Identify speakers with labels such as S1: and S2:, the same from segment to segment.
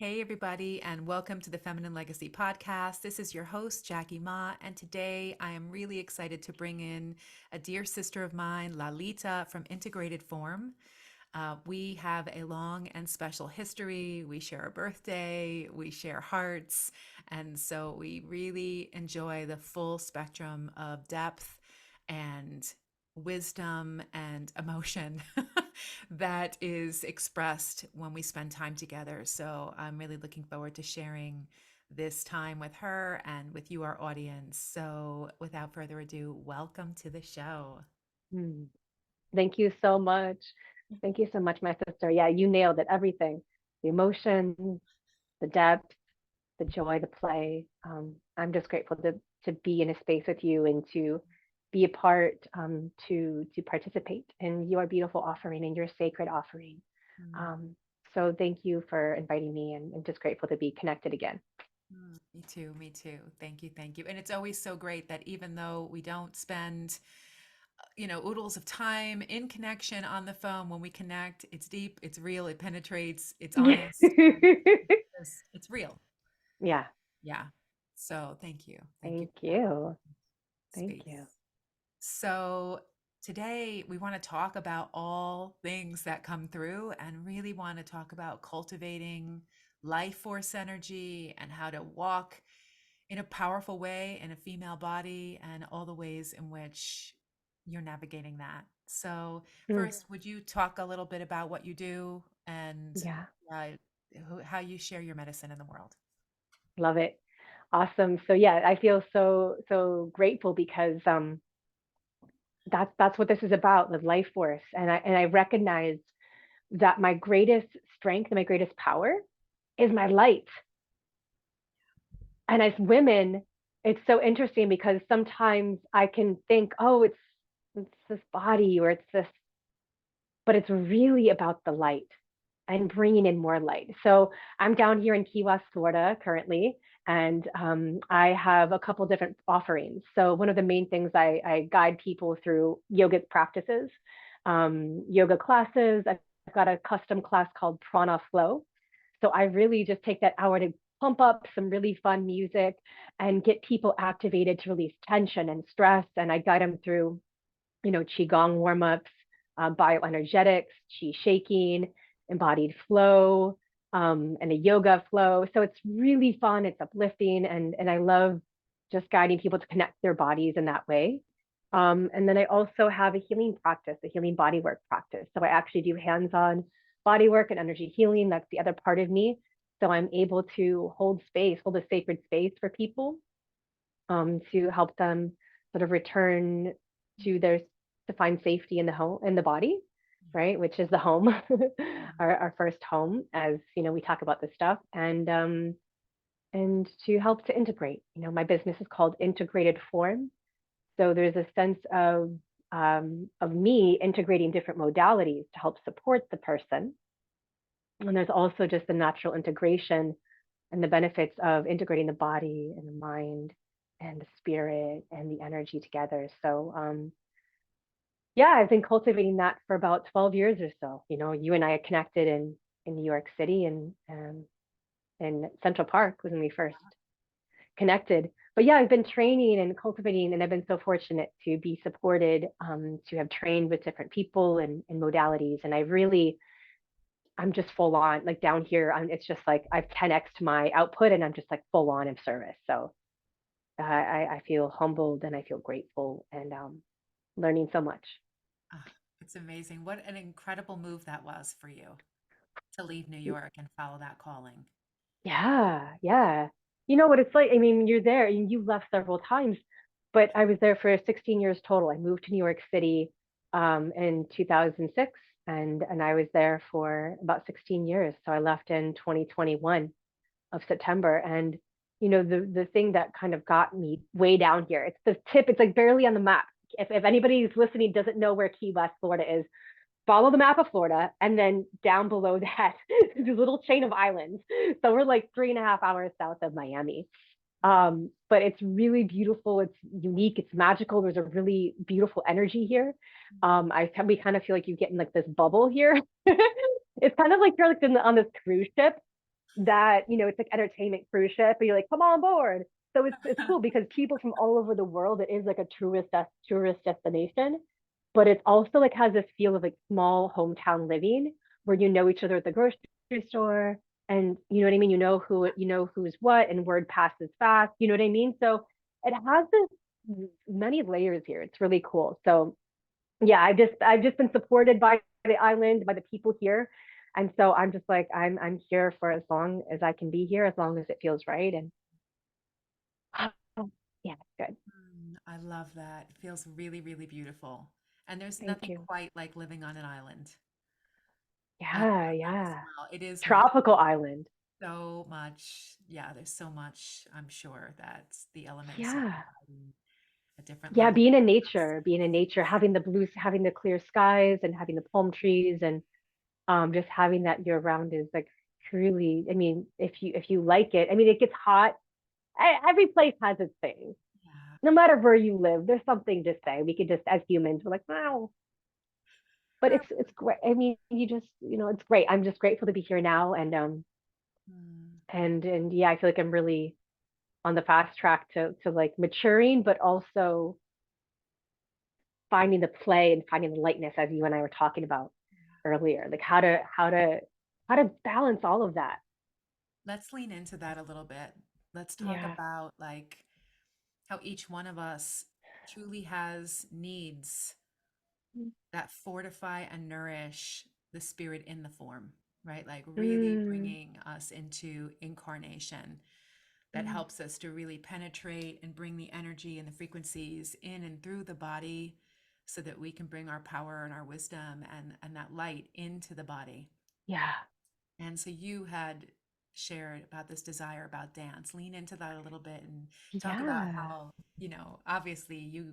S1: Hey, everybody, and welcome to the Feminine Legacy Podcast. This is your host, Jackie Ma, and today I am really excited to bring in a dear sister of mine, Lalita from Integratedform. We have a long and special history. We share a birthday, we share hearts, and so we really enjoy the full spectrum of depth and wisdom and emotion that is expressed when we spend time together. So I'm really looking forward to sharing this time with her and with you, our audience. So without further ado, welcome to the show.
S2: Mm. Thank you so much. Thank you so much, my sister. Yeah, you nailed it. Everything, the emotions, the depth, the joy, the play. I'm just grateful to be in a space with you and to be a part, to participate in your beautiful offering and your sacred offering.
S1: Mm,
S2: Um, so thank you for inviting me, and I'm just grateful to be connected again.
S1: Me too, me too. Thank you, thank you. And it's always so great that even though we don't spend, oodles of time in connection on the phone, when we connect, it's deep, it's real, it penetrates, it's honest, and it's real.
S2: Yeah,
S1: Yeah. So thank you. Thank you
S2: thank
S1: for that
S2: you. Thank
S1: space.
S2: you.
S1: So today we want to talk about all things that come through and really want to talk about cultivating life force energy and how to walk in a powerful way in a female body and all the ways in which you're navigating that. So,
S2: Mm,
S1: first, would you talk a little bit about what you do and
S2: yeah,
S1: uh, how you share your medicine in the world?
S2: love it. Awesome. So yeah, I feel so grateful because that's what this is about, the life force. And I recognize that my greatest strength and my greatest power is my light. And as women, it's so interesting because sometimes I can think, oh, it's this body or it's this, but it's really about the light and bringing in more light. So I'm down here in Key West, Florida currently, and I have a couple different offerings. So one of the main things I guide people through yoga practices, yoga classes. I've got a custom class called Prana Flow. So I really just take that hour to pump up some really fun music and get people activated to release tension and stress. And I guide them through, qigong warm-ups, bioenergetics, chi shaking, embodied flow, and a yoga flow. So it's really fun. It's uplifting, and I love just guiding people to connect their bodies in that way. And then I also have a healing practice, a healing bodywork practice. So I actually do hands-on body work and energy healing. That's the other part of me. So I'm able to hold space, hold a sacred space for people, to help them sort of return to their to find safety in the home in the body, right, which is the home, our first home, as we talk about this stuff, and to help to integrate. My business is called Integrated Form, so there's a sense of me integrating different modalities to help support the person, and there's also just the natural integration and the benefits of integrating the body and the mind and the spirit and the energy together. So yeah, I've been cultivating that for about 12 years or so. You and I connected in New York City, and in Central Park was when we first connected. But yeah, I've been training and cultivating, and I've been so fortunate to be supported, to have trained with different people and modalities. And I'm just full on, like down here. It's just like I've 10x my output, and I'm just like full on in service. So I feel humbled and I feel grateful, and learning so much.
S1: Ah, it's amazing. What an incredible move that was for you to leave New York and follow that calling.
S2: Yeah, yeah. You know what it's like? I mean, you're there and you left several times, but I was there for 16 years total. I moved to New York City in 2006, and I was there for about 16 years. So I left in 2021 of September. And the thing that kind of got me way down here, it's the tip, it's like barely on the map. If anybody who's listening doesn't know where Key West, Florida is, follow the map of Florida, and then down below that is a little chain of islands. So we're like 3.5 hours south of Miami. But it's really beautiful. It's unique. It's magical. There's a really beautiful energy here. We kind of feel like you get in like this bubble here. It's kind of like you're like on this cruise ship, that, it's like entertainment cruise ship, and you're like, come on board. So it's cool because people from all over the world, it is like a tourist destination, but it also like has this feel of like small hometown living where you know each other at the grocery store, and you know what I mean. You know who's what, and word passes fast. You know what I mean. So it has this many layers here. It's really cool. So yeah, I've just been supported by the island, by the people here. And so I'm just like I'm here for as long as I can be here, as long as it feels right. And yeah, good.
S1: I love that. It feels really, really beautiful. And there's
S2: Thank
S1: nothing
S2: you.
S1: quite like living on an island.
S2: Yeah,
S1: I love as
S2: yeah.
S1: well. It is magic.
S2: Tropical island.
S1: So much. Yeah, there's so much, I'm sure, that the elements are
S2: Yeah.
S1: providing a different
S2: Yeah,
S1: level
S2: being in
S1: of us.
S2: nature, being in nature, having the blues, having the clear skies and having the palm trees, and just having that year round is like truly, I mean, if you like it, I mean, it gets hot. Every place has its thing.
S1: Yeah.
S2: No matter where you live, there's something to say. We could just, as humans, we're like, wow. But it's great. I mean, you just, it's great. I'm just grateful to be here now,
S1: Mm,
S2: and yeah, I feel like I'm really on the fast track to like maturing, but also finding the play and finding the lightness, as you and I were talking about earlier, like how to balance all of that.
S1: let's lean into that a little bit. Let's talk
S2: Yeah.
S1: about like how each one of us truly has needs that fortify and nourish the spirit in the form, right? Like really
S2: Mm,
S1: bringing us into incarnation that
S2: mm,
S1: helps us to really penetrate and bring the energy and the frequencies in and through the body so that we can bring our power and our wisdom and that light into the body.
S2: yeah.
S1: And so you had shared about this desire about dance. Lean into that a little bit and talk about
S2: Yeah.
S1: how, obviously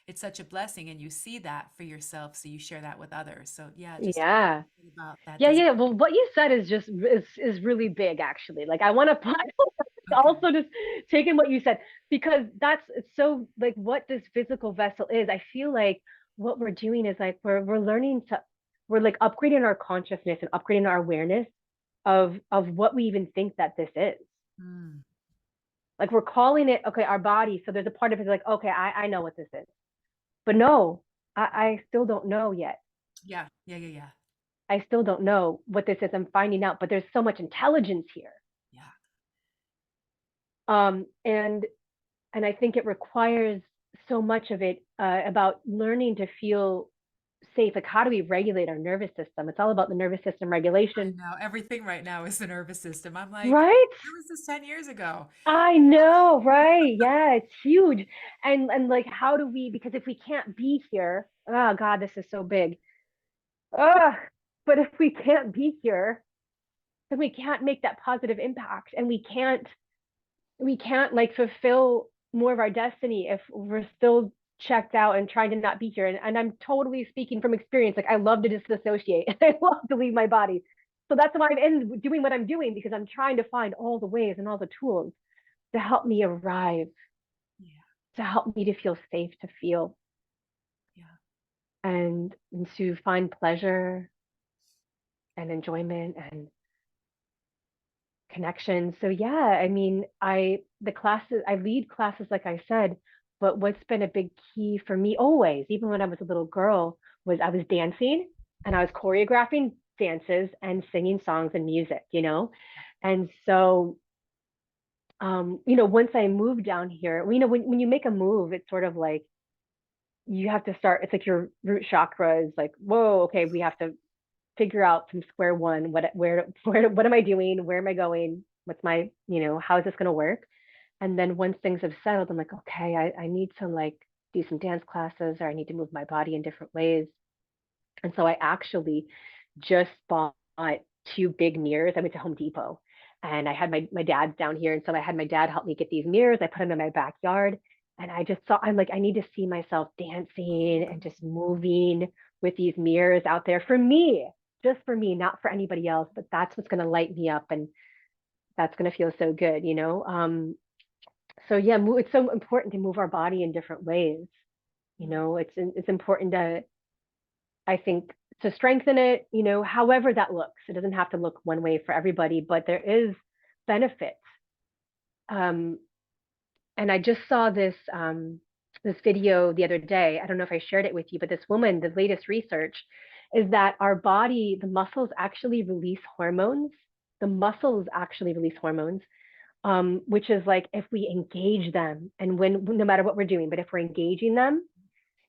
S1: it's such a blessing and you see that for yourself. So you share that with others. So yeah, just talk a
S2: Yeah.
S1: little bit about that
S2: Yeah,
S1: desire.
S2: yeah. Well, what you said is just is really big, actually. Like I want to
S1: Okay.
S2: also just taking what you said, because that's it's so like what this physical vessel is. I feel like what we're doing is like we're learning to we're like upgrading our consciousness and upgrading our awareness of what we even think that this is.
S1: Mm.
S2: Like we're calling it okay, our body. So there's a part of it like okay, I know what this is, but no, I still don't know yet.
S1: Yeah. Yeah. Yeah. Yeah.
S2: I still don't know what this is. I'm finding out, but there's so much intelligence here.
S1: Yeah.
S2: And I think it requires so much of it about learning to feel safe. Like how do we regulate our nervous system? It's all about the nervous system
S1: I
S2: regulation,
S1: know everything right now is the nervous system. I'm like,
S2: right?
S1: where was this 10 years ago?
S2: I know, right? Yeah, it's huge. And like how do we, because if we can't be here, oh God, this is so big. Ugh. But if we can't be here, then we can't make that positive impact, and we can't like fulfill more of our destiny if we're still checked out and trying to not be here. And I'm totally speaking from experience. Like I love to disassociate. I love to leave my body. So that's why I'm in doing what I'm doing, because I'm trying to find all the ways and all the tools to help me arrive,
S1: Yeah.
S2: to help me to feel safe, to feel
S1: Yeah.
S2: and to find pleasure and enjoyment and connections. So yeah, I mean, I lead classes like I said, but what's been a big key for me always, even when I was a little girl, was I was dancing and I was choreographing dances and singing songs and music. And so once I moved down here, when you make a move, it's sort of like you have to start, it's like your root chakra is like, whoa, okay, we have to figure out from square one what am I doing, where am I going, what's my how is this going to work. And then once things have settled, I'm like, okay, I need to like do some dance classes, or I need to move my body in different ways. And so I actually just bought two big mirrors. I went to Home Depot, and I had my dad's down here. And so I had my dad help me get these mirrors. I put them in my backyard. And I just saw, I'm like, I need to see myself dancing and just moving with these mirrors out there for me, just for me, not for anybody else. But that's what's going to light me up. And that's going to feel so good. So yeah, it's so important to move our body in different ways.
S1: Mm.
S2: It's important to, I think, to strengthen it, however that looks. It doesn't have to look one way for everybody, but there is benefits. Um, and I just saw this video the other day. I don't know if I shared it with you, but this woman, the latest research is that our body, the muscles actually release hormones. The muscles actually release hormones, which is like if we engage them, and when no matter what we're doing, but if we're engaging them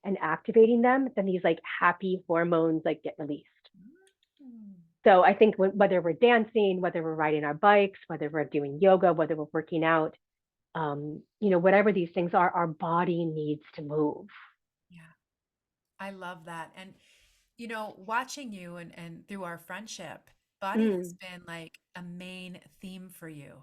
S2: and activating them, then these like happy hormones like get released.
S1: Mm.
S2: So I think whether we're dancing, whether we're riding our bikes, whether we're doing yoga, whether we're working out, whatever these things are, our body needs to move.
S1: Yeah, I love that. And watching you and through our friendship, body has
S2: Mm,
S1: been like a main theme for you.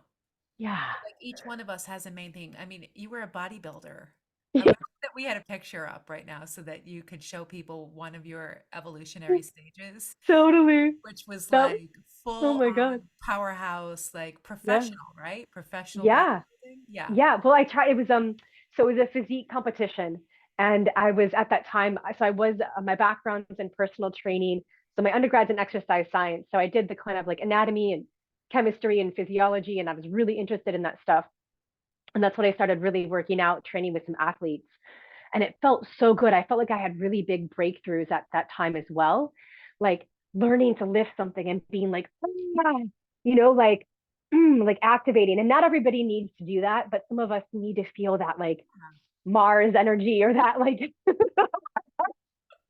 S2: yeah.
S1: Like each one of us has a main thing. I mean, you were a bodybuilder. I
S2: Yeah,
S1: wish that we had a picture up right now so that you could show people one of your evolutionary stages,
S2: totally.
S1: which was
S2: That,
S1: like
S2: oh
S1: full
S2: my God.
S1: on powerhouse, like
S2: Yeah.
S1: professional, right? Professional
S2: Yeah.
S1: bodybuilding. Yeah.
S2: Yeah. Well, I tried, it was, so it was a physique competition. And I was at that time, so I was, my background's in personal training. So my undergrad's in exercise science. So I did the kind of like anatomy and chemistry and physiology, and I was really interested in that stuff. And that's when I started really working out, training with some athletes. And it felt so good. I felt like I had really big breakthroughs at that time as well, like learning to lift something and being like, ah, like like activating. And not everybody needs to do that, but some of us need to feel that like Mars energy or that like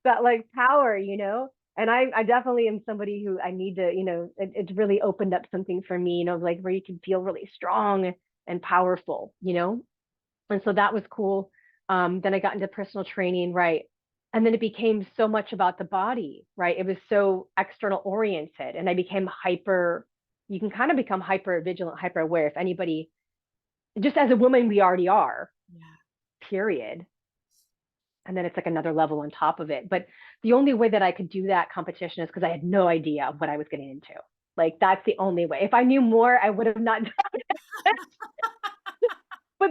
S2: that like power. And I definitely am somebody who I need to, it's really opened up something for me, like where you can feel really strong and powerful. And so that was cool. Then I got into personal training, right? And then it became so much about the body, right? It was so external oriented, and I became hyper. You can kind of become hyper vigilant, hyper aware. If anybody, just as a woman, we already are,
S1: Yeah.
S2: period. And then it's like another level on top of it. But the only way that I could do that competition is because I had no idea what I was getting into. Like that's the only way. If I knew more, I would have not done it. But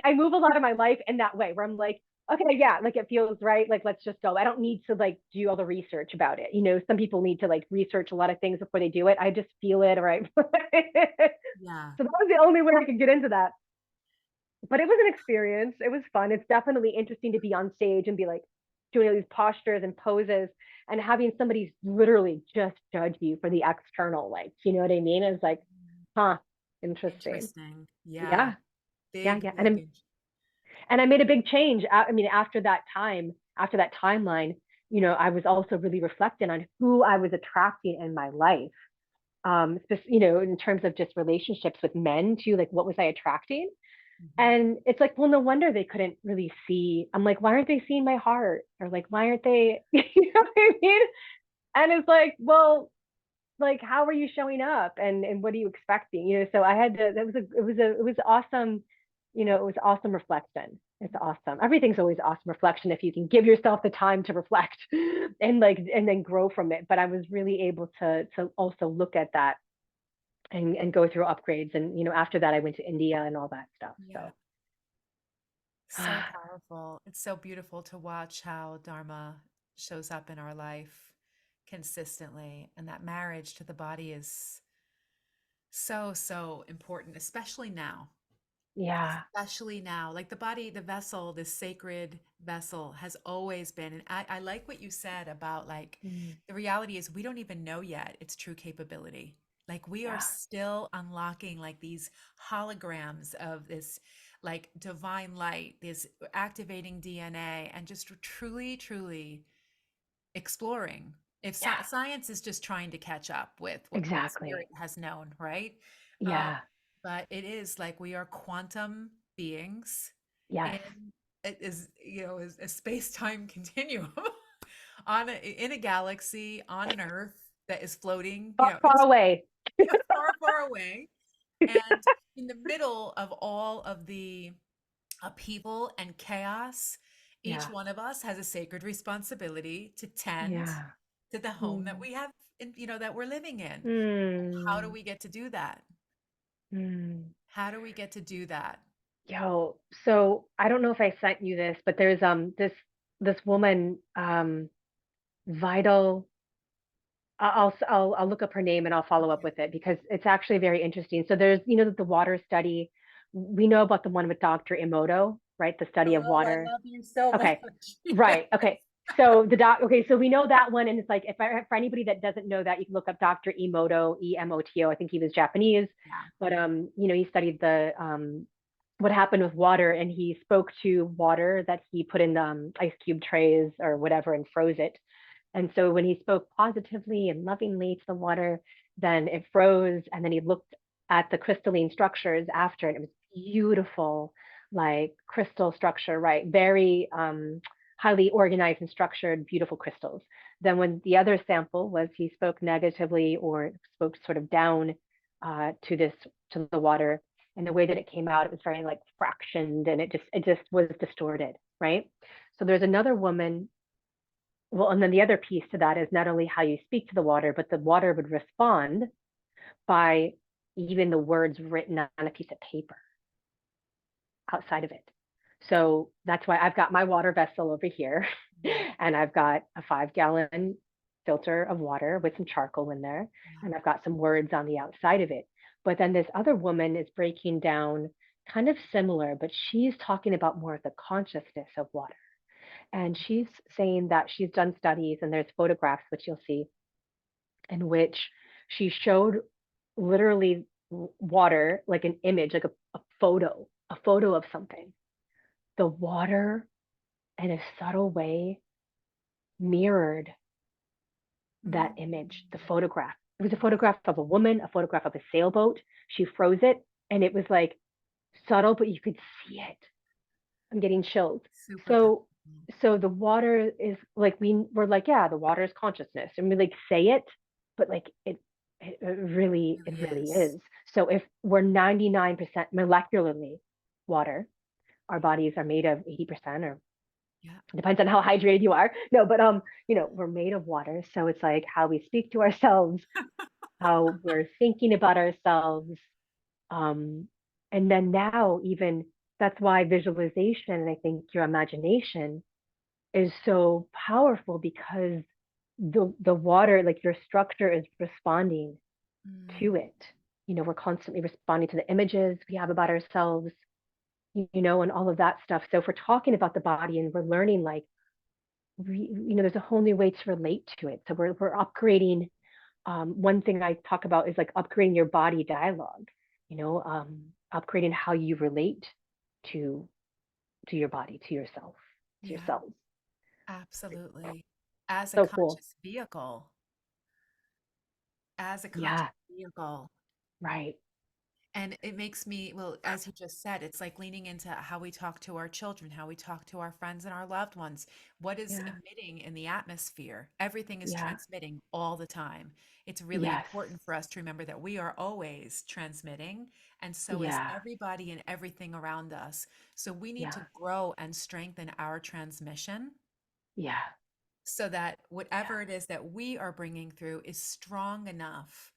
S2: I move a lot of my life in that way where I'm like, okay, yeah, like it feels right. Like, let's just go. I don't need to like do all the research about it. Some people need to like research a lot of things before they do it. I just feel it, right? So that
S1: Yeah.
S2: was the only way I could get into that. But it was an experience. It was fun. It's definitely interesting to be on stage and be like doing all these postures and poses and having somebody literally just judge you for the external, like, you know what I mean? It's like, huh, interesting.
S1: Interesting. Yeah.
S2: Yeah, yeah,
S1: Big,
S2: yeah.
S1: big.
S2: And I made a big change. I mean, after that time, after that timeline, I was also really reflecting on who I was attracting in my life. In terms of just relationships with men too, like what was I attracting?
S1: Mhm.
S2: And it's like, well, no wonder they couldn't really see. I'm like, why aren't they seeing my heart? Or like, why aren't they, what I mean? And it's like, well, like how are you showing up and what are you expecting, so I had to, that was a it was awesome, it was awesome reflection. It's awesome. Everything's always awesome reflection if you can give yourself the time to reflect and like and then grow from it. But I was really able to also look at that and go through upgrades. And after that I went to India and all that stuff.
S1: Yeah.
S2: So
S1: So powerful. It's so beautiful to watch how Dharma shows up in our life consistently. And that marriage to the body is so, so important, especially now.
S2: yeah.
S1: Especially now. Like the body, the vessel, this sacred vessel has always been. And I like what you said about like
S2: Mm,
S1: the reality is we don't even know yet its true capability. Like we are
S2: yeah.
S1: still unlocking like these holograms of this like divine light, this activating DNA, and just truly, truly exploring. If
S2: Yeah,
S1: science is just trying to catch up with what
S2: exactly.
S1: spirit has known, right? Um,
S2: Yeah.
S1: but it is like we are quantum beings
S2: Yes.
S1: in it is is a space-time continuum in a galaxy on an Earth that is floating,
S2: Far, far
S1: it's
S2: away.
S1: far, far away, and in the middle of all of the upheaval and chaos, each
S2: Yeah.
S1: one of us has a sacred responsibility to tend
S2: Yeah.
S1: to the home that
S2: Mm.
S1: we have that we're living in. How do
S2: Mm.
S1: we get to do that?
S2: Mm.
S1: How do we get to do that?
S2: Yo, so I don't know if I sent you this, but there's this woman. vital. I'll look up her name and I'll follow up
S1: Okay.
S2: with it because it's actually very interesting. So there's, the water study. We know about the one with Dr. Emoto, right? The study of
S1: Oh, I
S2: water.
S1: love you so much.
S2: Okay. Right. Okay. So okay, so we know that one, and it's like, for anybody that doesn't know that, you can look up Dr. Emoto, Emoto. I think he was Japanese,
S1: Yeah.
S2: but he studied the what happened with water, and he spoke to water that he put in ice cube trays or whatever and froze it. And so when he spoke positively and lovingly to the water, then it froze, and then he looked at the crystalline structures after, and it was beautiful, like crystal structure, right? Very highly organized and structured, beautiful crystals. Then when the other sample was he spoke negatively or spoke sort of down to the water, and the way that it came out, it was very like fractioned, and it just was distorted, right? So there's another woman. Well, and then the other piece to that is not only how you speak to the water, but the water would respond by even the words written on a piece of paper outside of it. So that's why I've got my water vessel over here,
S1: Mhm.
S2: and I've got a 5 gallon filter of water with some charcoal in there,
S1: Yeah.
S2: and I've got some words on the outside of it. But then this other woman is breaking down kind of similar, but she's talking about more of the consciousness of water. And she's saying that she's done studies, and there's photographs, which you'll see, in which she showed literally water, like an image, like a photo of something. The water, in a subtle way, mirrored that image, the
S1: Mm.
S2: photograph. It was a
S1: Wow.
S2: photograph of a woman, a photograph of a sailboat. She froze it, and it was like subtle, but you could see it. I'm getting chills.
S1: Super
S2: So
S1: powerful.
S2: so the water is like, we're like, yeah, the water is consciousness. And we like say it, but like
S1: It
S2: it
S1: really
S2: really
S1: is.
S2: is. So if we're 99% molecularly water, our bodies are made of 80%, or
S1: Yeah.
S2: it depends on how hydrated you are. No, but we're made of water. So it's like how we speak to ourselves, how we're thinking about ourselves, um, and then now, even that's why visualization and I think your imagination is so powerful, because the water, like your structure, is responding
S1: Mm.
S2: to it. We're constantly responding to the images we have about ourselves, and all of that stuff. So if we're talking about the body and we're learning, like, there's a whole new way to relate to it. So we're upgrading. One thing I talk about is like upgrading your body dialogue, upgrading how you relate to your body, to yourself, to
S1: Yeah,
S2: yourselves.
S1: absolutely. As a
S2: So cool.
S1: conscious vehicle, as a conscious
S2: Yeah,
S1: vehicle.
S2: right.
S1: And it makes me, well, as you just said, it's like leaning into how we talk to our children, how we talk to our friends and our loved ones. What is
S2: Yeah,
S1: emitting in the atmosphere? Everything is
S2: yeah,
S1: transmitting all the time. It's really
S2: yes,
S1: important for us to remember that we are always transmitting, and so is
S2: yeah,
S1: everybody and everything around us. So we need to
S2: yeah,
S1: grow and strengthen our transmission
S2: yeah,
S1: so that
S2: yeah,
S1: whatever it is that we are bringing through is strong enough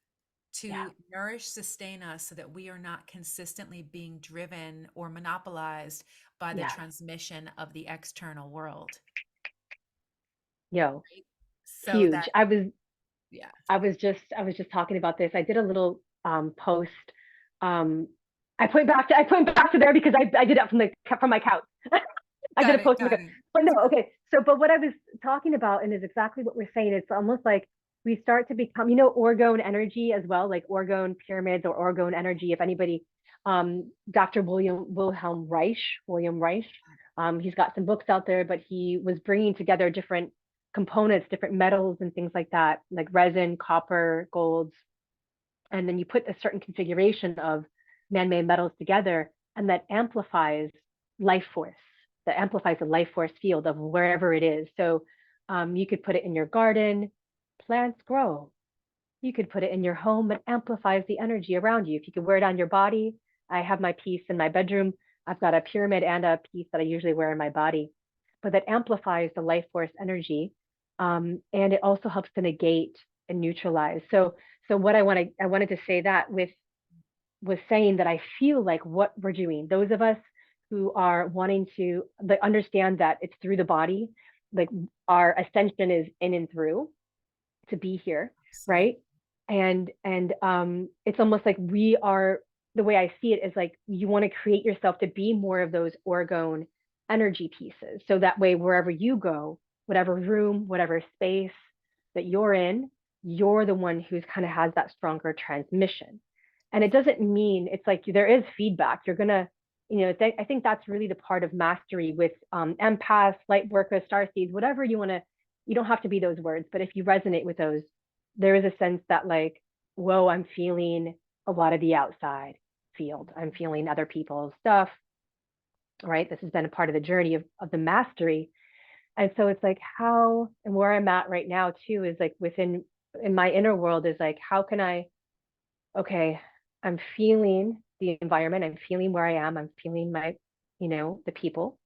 S2: yeah,
S1: to nourish, sustain us so that we are not consistently being driven or monopolized by the
S2: yes.
S1: transmission of the external world,
S2: Yo,
S1: right? So
S2: huge.
S1: that, yeah,
S2: I was just talking about this. I did a little post. Um, I put it back to there because I did it from my couch. I did a
S1: got it,
S2: post
S1: got
S2: because,
S1: it.
S2: but no, okay. So, but what I was talking about, and is exactly what we're saying, it's almost like we start to become, orgone energy as well, like orgone pyramids or orgone energy. If anybody, Dr. William Reich, he's got some books out there, but he was bringing together different components, different metals and things like that, like resin, copper, golds, and then you put a certain configuration of man-made metals together, and that amplifies life force, that amplifies the life force field of wherever it is. So you could put it in your garden, plants grow. You could put it in your home, it amplifies the energy around you. If you could wear it on your body, I have my piece in my bedroom. I've got a pyramid and a piece that I usually wear in my body, but that amplifies the life force energy. And it also helps to negate and neutralize. So what I wanted to say that with was saying that I feel like what we're doing, those of us who are wanting to, like, understand that it's through the body, like our ascension is in and through to be here,
S1: Absolutely.
S2: right? And it's almost like we are, the way I see it is like you want to create yourself to be more of those orgone energy pieces. So that way, wherever you go, whatever room, whatever space that you're in, you're the one who's kind of has that stronger transmission. And it doesn't mean it's like there is feedback. You're gonna, I think that's really the part of mastery with empaths, light workers, star seeds, whatever you want to. You don't have to be those words, but if you resonate with those, there is a sense that like, whoa, I'm feeling a lot of the outside field. I'm feeling other people's stuff, right? This has been a part of the journey of the mastery. And so it's like how and where I'm at right now too is like within in my inner world is like, how can I, okay, I'm feeling the environment, I'm feeling where I am, I'm feeling my, the people.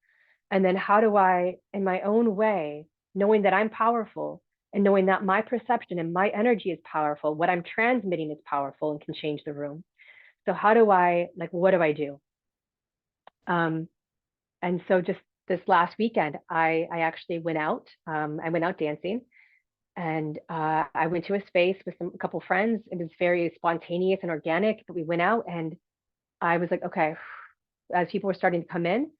S2: And then how do I, in my own way, knowing that I'm powerful and knowing that my perception and my energy is powerful, what I'm transmitting is powerful and can change the room. So how do I, like, what do I do? Um, and so just this last weekend, I actually went out. I went out dancing, and I went to a space with a couple friends. It was very spontaneous and organic, but we went out, and I was like, okay, as people were starting to come in,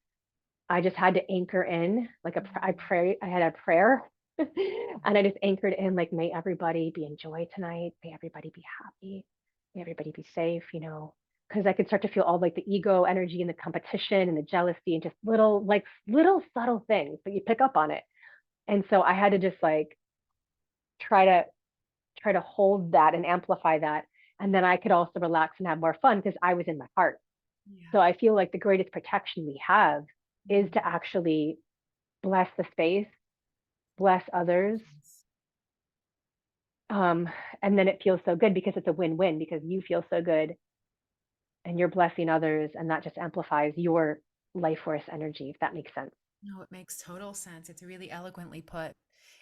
S2: I just had to anchor in like I
S1: Mm.
S2: pray I had a prayer and I just anchored in like may everybody be in joy tonight, may everybody be happy, may everybody be safe, because I could start to feel all like the ego energy and the competition and the jealousy and just little subtle things, but you pick up on it. And so I had to just like try to try to hold that and amplify that. And then I could also relax and have more fun because I was in my heart.
S1: Yeah.
S2: So I feel like the greatest protection we have is
S1: Mm.
S2: to actually bless the space, bless others.
S1: Yes.
S2: Um, and then it feels so good because it's a win-win because you feel so good and you're blessing others, and that just amplifies your life force energy, if that makes sense.
S1: No, it makes total sense. It's really eloquently put.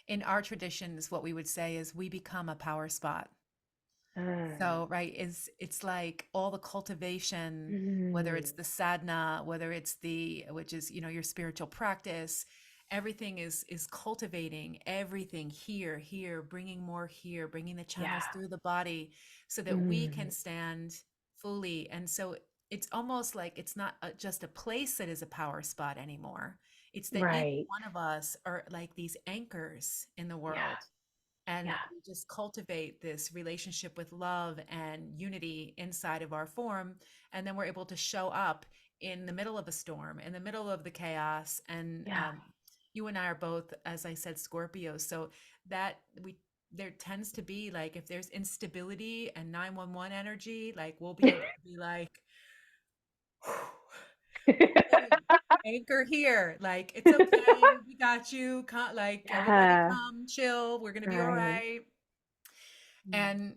S1: In our traditions, what we would say is we become a power spot.
S2: Mm,
S1: So, right, is it's like all the cultivation, whether it's
S2: mm,
S1: the sadhana, whether it's the, which is, your spiritual practice, everything is cultivating everything here, bringing more here, bringing the
S2: yeah.
S1: channels through the body so that we can
S2: Mm,
S1: stand fully. And so it's almost like it's not just a place that is a power spot anymore. It's that each
S2: right.
S1: one of us are like these anchors in the
S2: Yeah.
S1: world, and
S2: Yeah.
S1: we just cultivate this relationship with love and unity inside of our form, and then we're able to show up in the middle of a storm, in the middle of the chaos. And
S2: Yeah.
S1: you and I are both, as I said, Scorpios, so that we there tends to be like if there's instability and 911 energy, like we'll be able to be like, okay, anchor here. Like, it's okay. We got you. Like, everybody
S2: Yeah.
S1: come, chill. We're gonna be all
S2: Right.
S1: right. And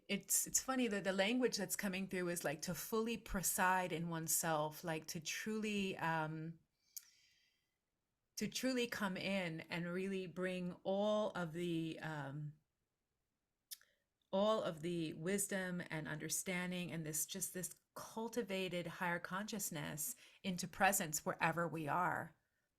S1: it's funny that the language that's coming through is like to fully preside in oneself, like to truly come in and really bring all of the wisdom and understanding and this cultivated higher consciousness into presence wherever we are,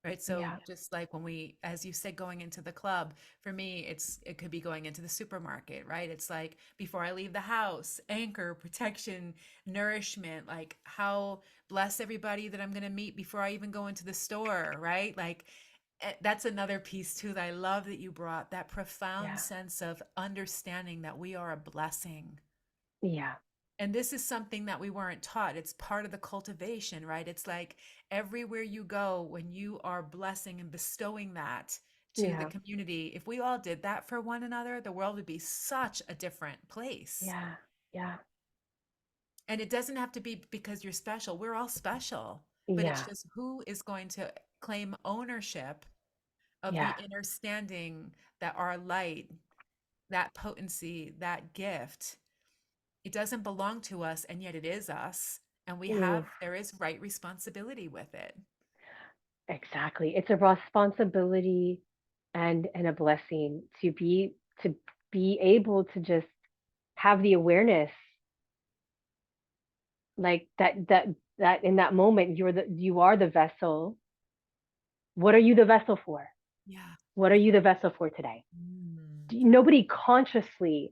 S1: right? So
S2: Yeah.
S1: just like when we, as you said, going into the club, for me it could be going into the supermarket, right? It's like before I leave the house, anchor, protection, nourishment, like how bless everybody that I'm going to meet before I even go into the store, right? Like that's another piece too that I love that you brought, that profound
S2: Yeah.
S1: sense of understanding that we are a blessing.
S2: Yeah.
S1: And this is something that we weren't taught. It's part of the cultivation, right? It's like everywhere you go, when you are blessing and bestowing that to the
S2: Yeah.
S1: community, if we all did that for one another, the world would be such a different place.
S2: Yeah. Yeah.
S1: And it doesn't have to be because you're special. We're all special, but it's
S2: Yeah.
S1: just who is going to claim ownership of
S2: Yeah.
S1: the understanding that our light, that potency, that gift, it doesn't belong to us, and yet it is us. And
S2: Ooh,
S1: there is right responsibility with it.
S2: exactly. It's a responsibility and a blessing to be able to just have the awareness like that in that moment you are the vessel. What are you the vessel for?
S1: Yeah.
S2: What are you the vessel for today?
S1: Mm.
S2: Nobody consciously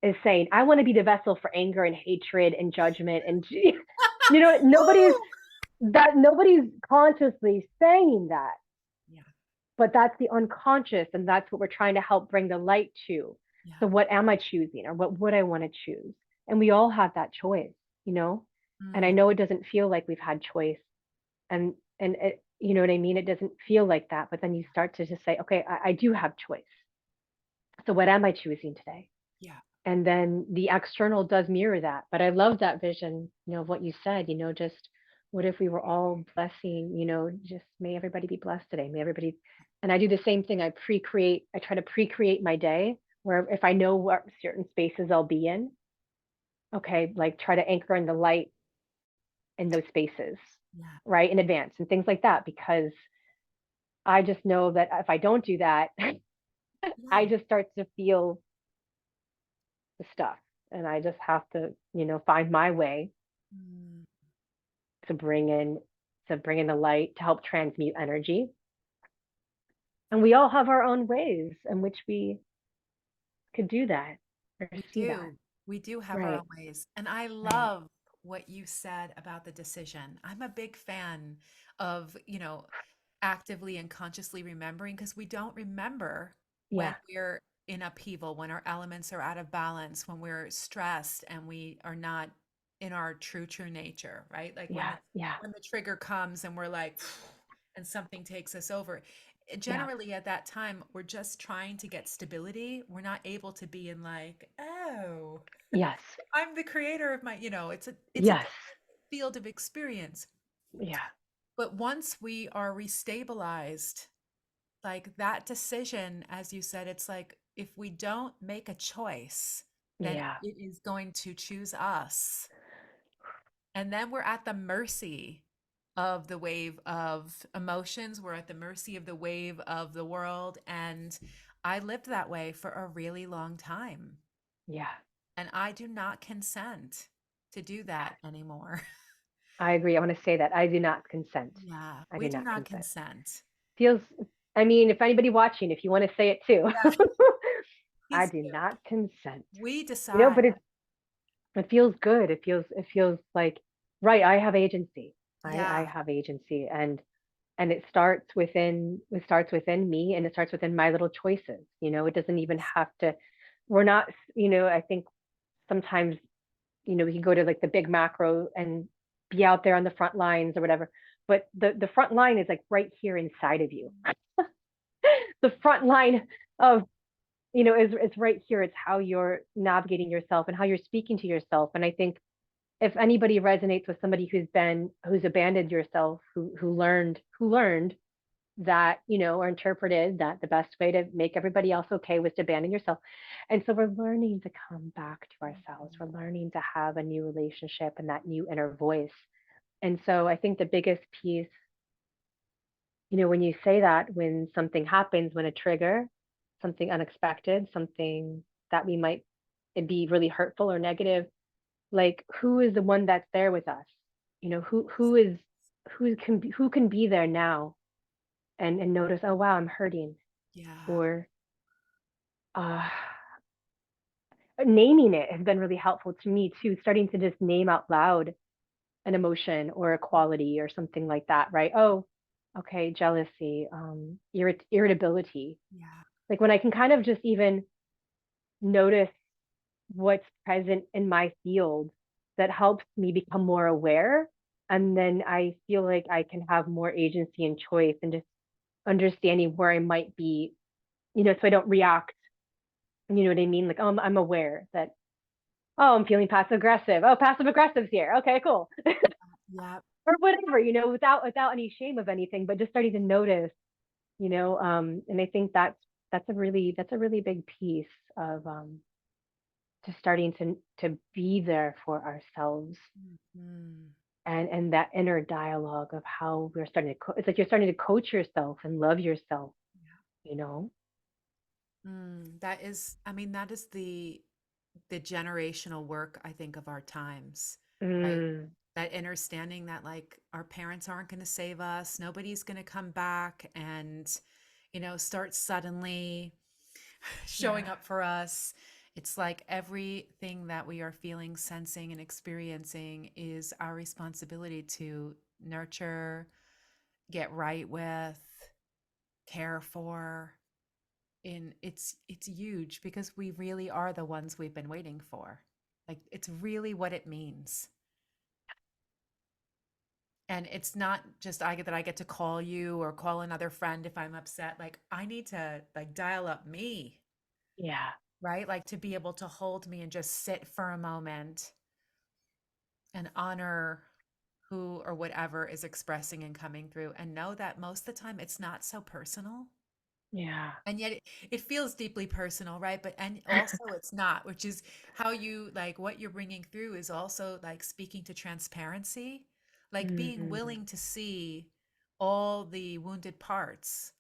S2: is saying, I want to be the vessel for anger and hatred and judgment. And, nobody's
S1: Woo!
S2: nobody's consciously saying that,
S1: Yeah,
S2: but that's the unconscious. And that's what we're trying to help bring the light to.
S1: yeah.
S2: So what am I choosing or what would I want to choose? And we all have that choice, you know? And I
S1: Mm,
S2: know it doesn't feel like we've had choice and it, you know what I mean? It doesn't feel like that, but then you start to just say, okay, I do have choice. So what am I choosing today?
S1: yeah,
S2: And then the external does mirror that. But I love that vision, of what you said, just what if we were all blessing, just may everybody be blessed today. May everybody, and I do the same thing. I try to pre-create my day where if I know what certain spaces I'll be in, okay, like try to anchor in the light in those spaces,
S1: yeah,
S2: right, in advance and things like that, because I just know that if I don't do that, I
S1: yeah.
S2: just start to feel the stuff. And I just have to, find my way
S1: Mm,
S2: to bring in the light to help transmute energy. And we all have our own ways in which we could do that or
S1: we
S2: see that.
S1: do. We do have our
S2: Right.
S1: own ways. And I
S2: Right.
S1: love what you said about the decision. I'm a big fan of, actively and consciously remembering because we don't remember when
S2: Yeah.
S1: we're in upheaval, when our elements are out of balance, when we're stressed and we are not in our true nature, right? Like when
S2: Yeah. Yeah.
S1: the trigger comes and we're like and something takes us over.
S2: Yeah.
S1: Generally at that time, we're just trying to get stability. We're not able to be in like, oh,
S2: Yes.
S1: I'm the creator of my, it's a
S2: Yes.
S1: different field of experience.
S2: Yeah.
S1: But once we are restabilized, like that decision, as you said, it's like if we don't make a choice, then
S2: Yeah.
S1: it is going to choose us. And then we're at the mercy of the wave of emotions. We're at the mercy of the wave of the world. And I lived that way for a really long time.
S2: Yeah.
S1: And I do not consent to do that anymore.
S2: I agree. I want to say that I do not consent.
S1: Yeah,
S2: I
S1: we
S2: do
S1: do
S2: not
S1: not
S2: consent.
S1: consent.
S2: Feels, I mean, if anybody watching, if you want to say it too,
S1: Yeah,
S2: I
S1: please
S2: do
S1: do.
S2: not consent.
S1: We
S2: But
S1: decide.
S2: it feels good. It feels like, right, I have agency. I
S1: Yeah.
S2: have agency, and it starts within me, and it starts within my little choices. It doesn't even have to, we're not, I think sometimes, we can go to like the big macro and be out there on the front lines or whatever. But the front line is like right here inside of you. The front line of, is right here. It's how you're navigating yourself and how you're speaking to yourself. And I think if anybody resonates with somebody who's abandoned yourself, who learned that, or interpreted that the best way to make everybody else okay was to abandon yourself. And so we're learning to come back to ourselves. We're learning to have a new relationship and that new inner voice. And so I think the biggest piece, when you say that, when something happens, when a trigger, something unexpected, something that we might be really hurtful or negative, like who is the one that's there with us? Who can be there now and notice, oh wow, I'm hurting,
S1: Yeah.
S2: or uh naming it has been really helpful to me too, starting to just name out loud an emotion or a quality or something like that, right? Oh, okay, jealousy, irritability.
S1: Yeah.
S2: Like when I can kind of just even notice what's present in my field, that helps me become more aware. And then I feel like I can have more agency and choice and just understanding where I might be, so I don't react. You know what I mean? Like, oh, I'm aware that, oh, I'm feeling passive aggressive. Oh, passive aggressive's here. Okay, cool.
S1: Yeah.
S2: Or whatever, without any shame of anything, but just starting to notice, and I think that's a really big piece of just starting to be there for ourselves,
S1: Mhm.
S2: and that inner dialogue of how we're starting to it's like you're starting to coach yourself and love yourself, you know.
S1: That is, I mean, that is the generational work, I think, of our times, right?
S2: Mm,
S1: That understanding that like our parents aren't going to save us, nobody's going to come back, and start suddenly showing
S2: Yeah.
S1: up for us. It's like everything that we are feeling, sensing, and experiencing is our responsibility to nurture, get right with, care for. And it's huge because we really are the ones we've been waiting for. Like it's really what it means. And it's not just I get to call you or call another friend if I'm upset. Like I need to like dial up me,
S2: Yeah.
S1: right? Like to be able to hold me and just sit for a moment and honor who or whatever is expressing and coming through and know that most of the time it's not so personal.
S2: Yeah.
S1: And yet it feels deeply personal, right? But and also it's not, which is how you like what you're bringing through is also like speaking to transparency, like being
S2: Mm,
S1: willing to see all the wounded parts,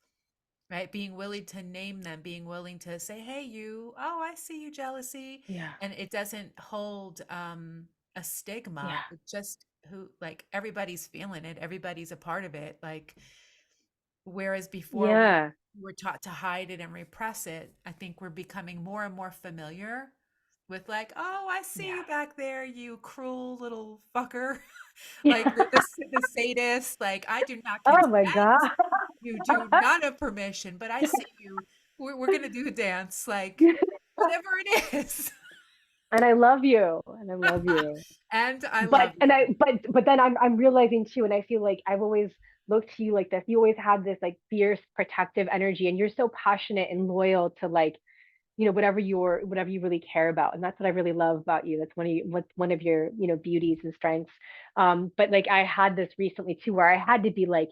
S1: right? Being willing to name them, being willing to say, "Hey, you, oh, I see you jealousy,"
S2: yeah.
S1: and it doesn't hold a stigma.
S2: Yeah.
S1: It's just who like everybody's feeling it, everybody's a part of it, like whereas before we
S2: Yeah.
S1: were taught to hide it and repress it, I think we're becoming more and more familiar with like, oh, I see
S2: Yeah.
S1: you back there, you cruel little fucker.
S2: Yeah.
S1: Like the sadist, like I do not
S2: Oh
S1: consent.
S2: my God.
S1: You do not have permission, but I see you. We're gonna do a dance, like whatever it is.
S2: And I love you. And I love you.
S1: And I
S2: But
S1: love
S2: and
S1: you.
S2: but then I'm realizing too, and I feel like I've always looked to you like this. You always have this like fierce protective energy, and you're so passionate and loyal to like, whatever you really care about. And that's what I really love about you. That's what's one of your, beauties and strengths. But like I had this recently too, where I had to be like,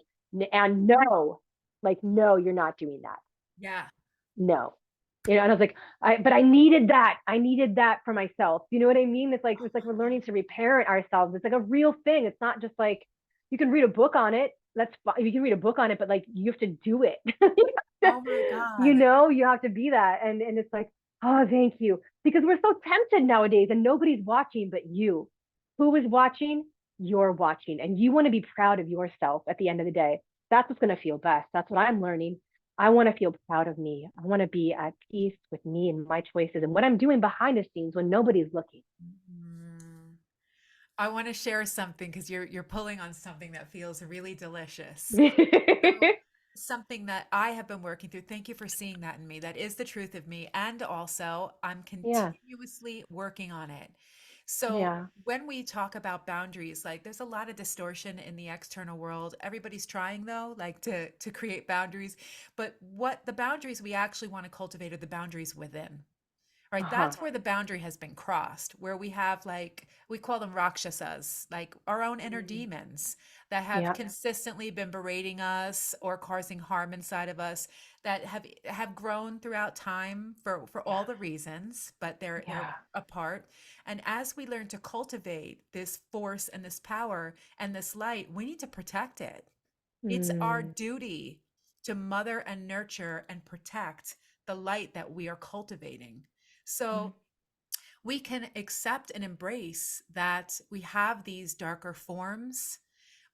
S2: and no, like, no, you're not doing that.
S1: Yeah.
S2: No. And I was like, but I needed that. I needed that for myself. You know what I mean? It's like we're learning to reparent ourselves. It's like a real thing. It's not just like you can read a book on it. That's fine. You can read a book on it, but like you have to do it.
S1: Oh my God.
S2: You have to be that. And it's like, oh, thank you. Because we're so tempted nowadays and nobody's watching but you. Who is watching? You're watching. And you want to be proud of yourself at the end of the day. That's what's going to feel best. That's what I'm learning. I want to feel proud of me. I want to be at peace with me and my choices and what I'm doing behind the scenes when nobody's looking.
S1: Mm. I want to share something because you're pulling on something that feels really delicious. So something that I have been working through. Thank you for seeing that in me. That is the truth of me. And also, I'm
S2: Yeah.
S1: continuously working on it. So
S2: Yeah.
S1: when we talk about boundaries, like there's a lot of distortion in the external world. Everybody's trying though, like to create boundaries. But what the boundaries we actually want to cultivate are the boundaries within. Right,
S2: Uh-huh.
S1: that's where the boundary has been crossed, where we have like we call them rakshasas, like our own inner
S2: Mm.
S1: demons that have
S2: Yeah.
S1: consistently been berating us or causing harm inside of us that have grown throughout time for
S2: Yeah.
S1: all the reasons, but they're
S2: Yeah.
S1: apart. And as we learn to cultivate this force and this power and this light, we need to protect it. It's our
S2: Mm.
S1: duty to mother and nurture and protect the light that we are cultivating.
S2: Mm.
S1: So we can accept and embrace that we have these darker forms,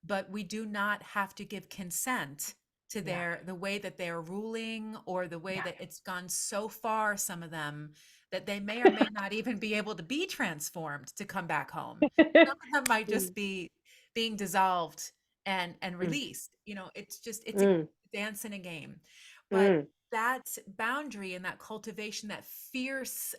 S1: but we do not have to give consent to
S2: Yeah.
S1: the way that they're ruling or the way
S2: Yeah.
S1: that it's gone so far, some of them, that they may or may not even be able to be transformed to come back home. Some of them might just
S2: Mm.
S1: be being dissolved and
S2: Mm.
S1: released. It's a
S2: Mm.
S1: dance and a game. But
S2: Mm.
S1: that boundary and that cultivation, that fierce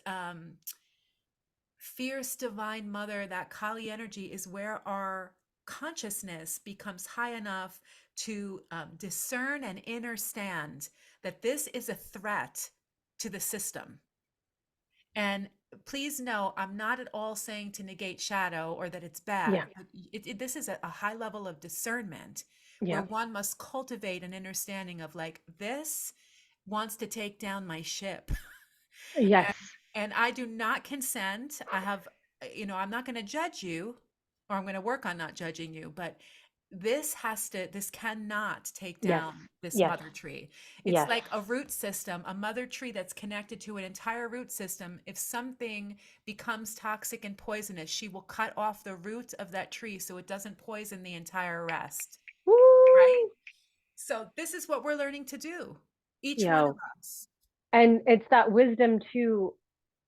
S1: divine mother, that Kali energy is where our consciousness becomes high enough to discern and understand that this is a threat to the system. And please know, I'm not at all saying to negate shadow or that it's bad,
S2: Yeah.
S1: but this is a high level of discernment where
S2: Yeah.
S1: one must cultivate an understanding of like, this wants to take down my ship.
S2: Yes.
S1: And I do not consent. I'm not going to judge you, or I'm going to work on not judging you, but this cannot take
S2: Yes.
S1: down this
S2: Yes.
S1: mother tree. It's
S2: Yes.
S1: like a root system, a mother tree that's connected to an entire root system. If something becomes toxic and poisonous, she will cut off the root of that tree so it doesn't poison the entire rest, right?
S2: Woo!
S1: So this is what we're learning to do. Each
S2: you
S1: one of
S2: know,
S1: us.
S2: and it's that wisdom too.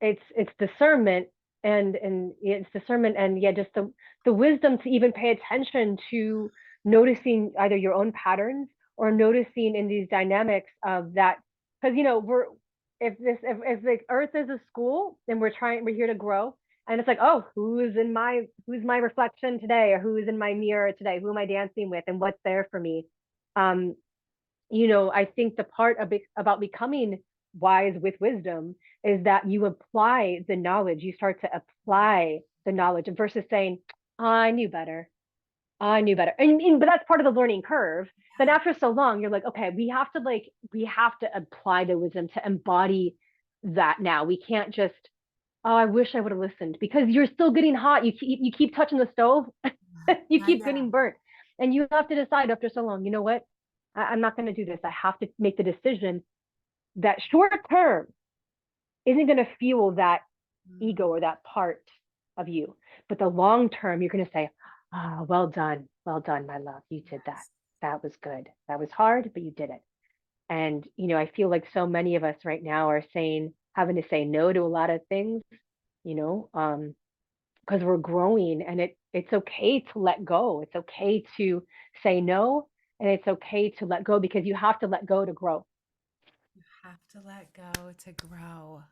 S2: It's discernment, and it's discernment, and yeah, just the wisdom to even pay attention to noticing either your own patterns or noticing in these dynamics of that, because we're if the earth is a school and we're here to grow, and it's like, oh, who's my reflection today, or who is in my mirror today, who am I dancing with, and what's there for me. um I think the part about becoming wise with wisdom is that you apply the knowledge. You start to apply the knowledge versus saying, oh, I knew better. Oh, I knew better. But that's part of the learning curve. Then
S1: Yeah.
S2: after so long, you're like, okay, we have to apply the wisdom to embody that now. We can't just, oh, I wish I would have listened, because you're still getting hot. You keep touching the stove, you
S1: Yeah.
S2: keep
S1: Yeah.
S2: getting burnt. And you have to decide after so long, you know what? I'm not going to do this. I have to make the decision that short term isn't going to fuel that ego
S1: Mm,
S2: or that part of you. But the long term, you're going to say, ah, oh, well done. Well done, my love. You did that.
S1: yes.
S2: That was good. That was hard, but you did it. And, I feel like so many of us right now are having to say no to a lot of things, you know, um, because we're growing, and it's okay to let go. It's okay to say no, and it's okay to let go, because you have to let go to grow.
S1: You have to let go to grow.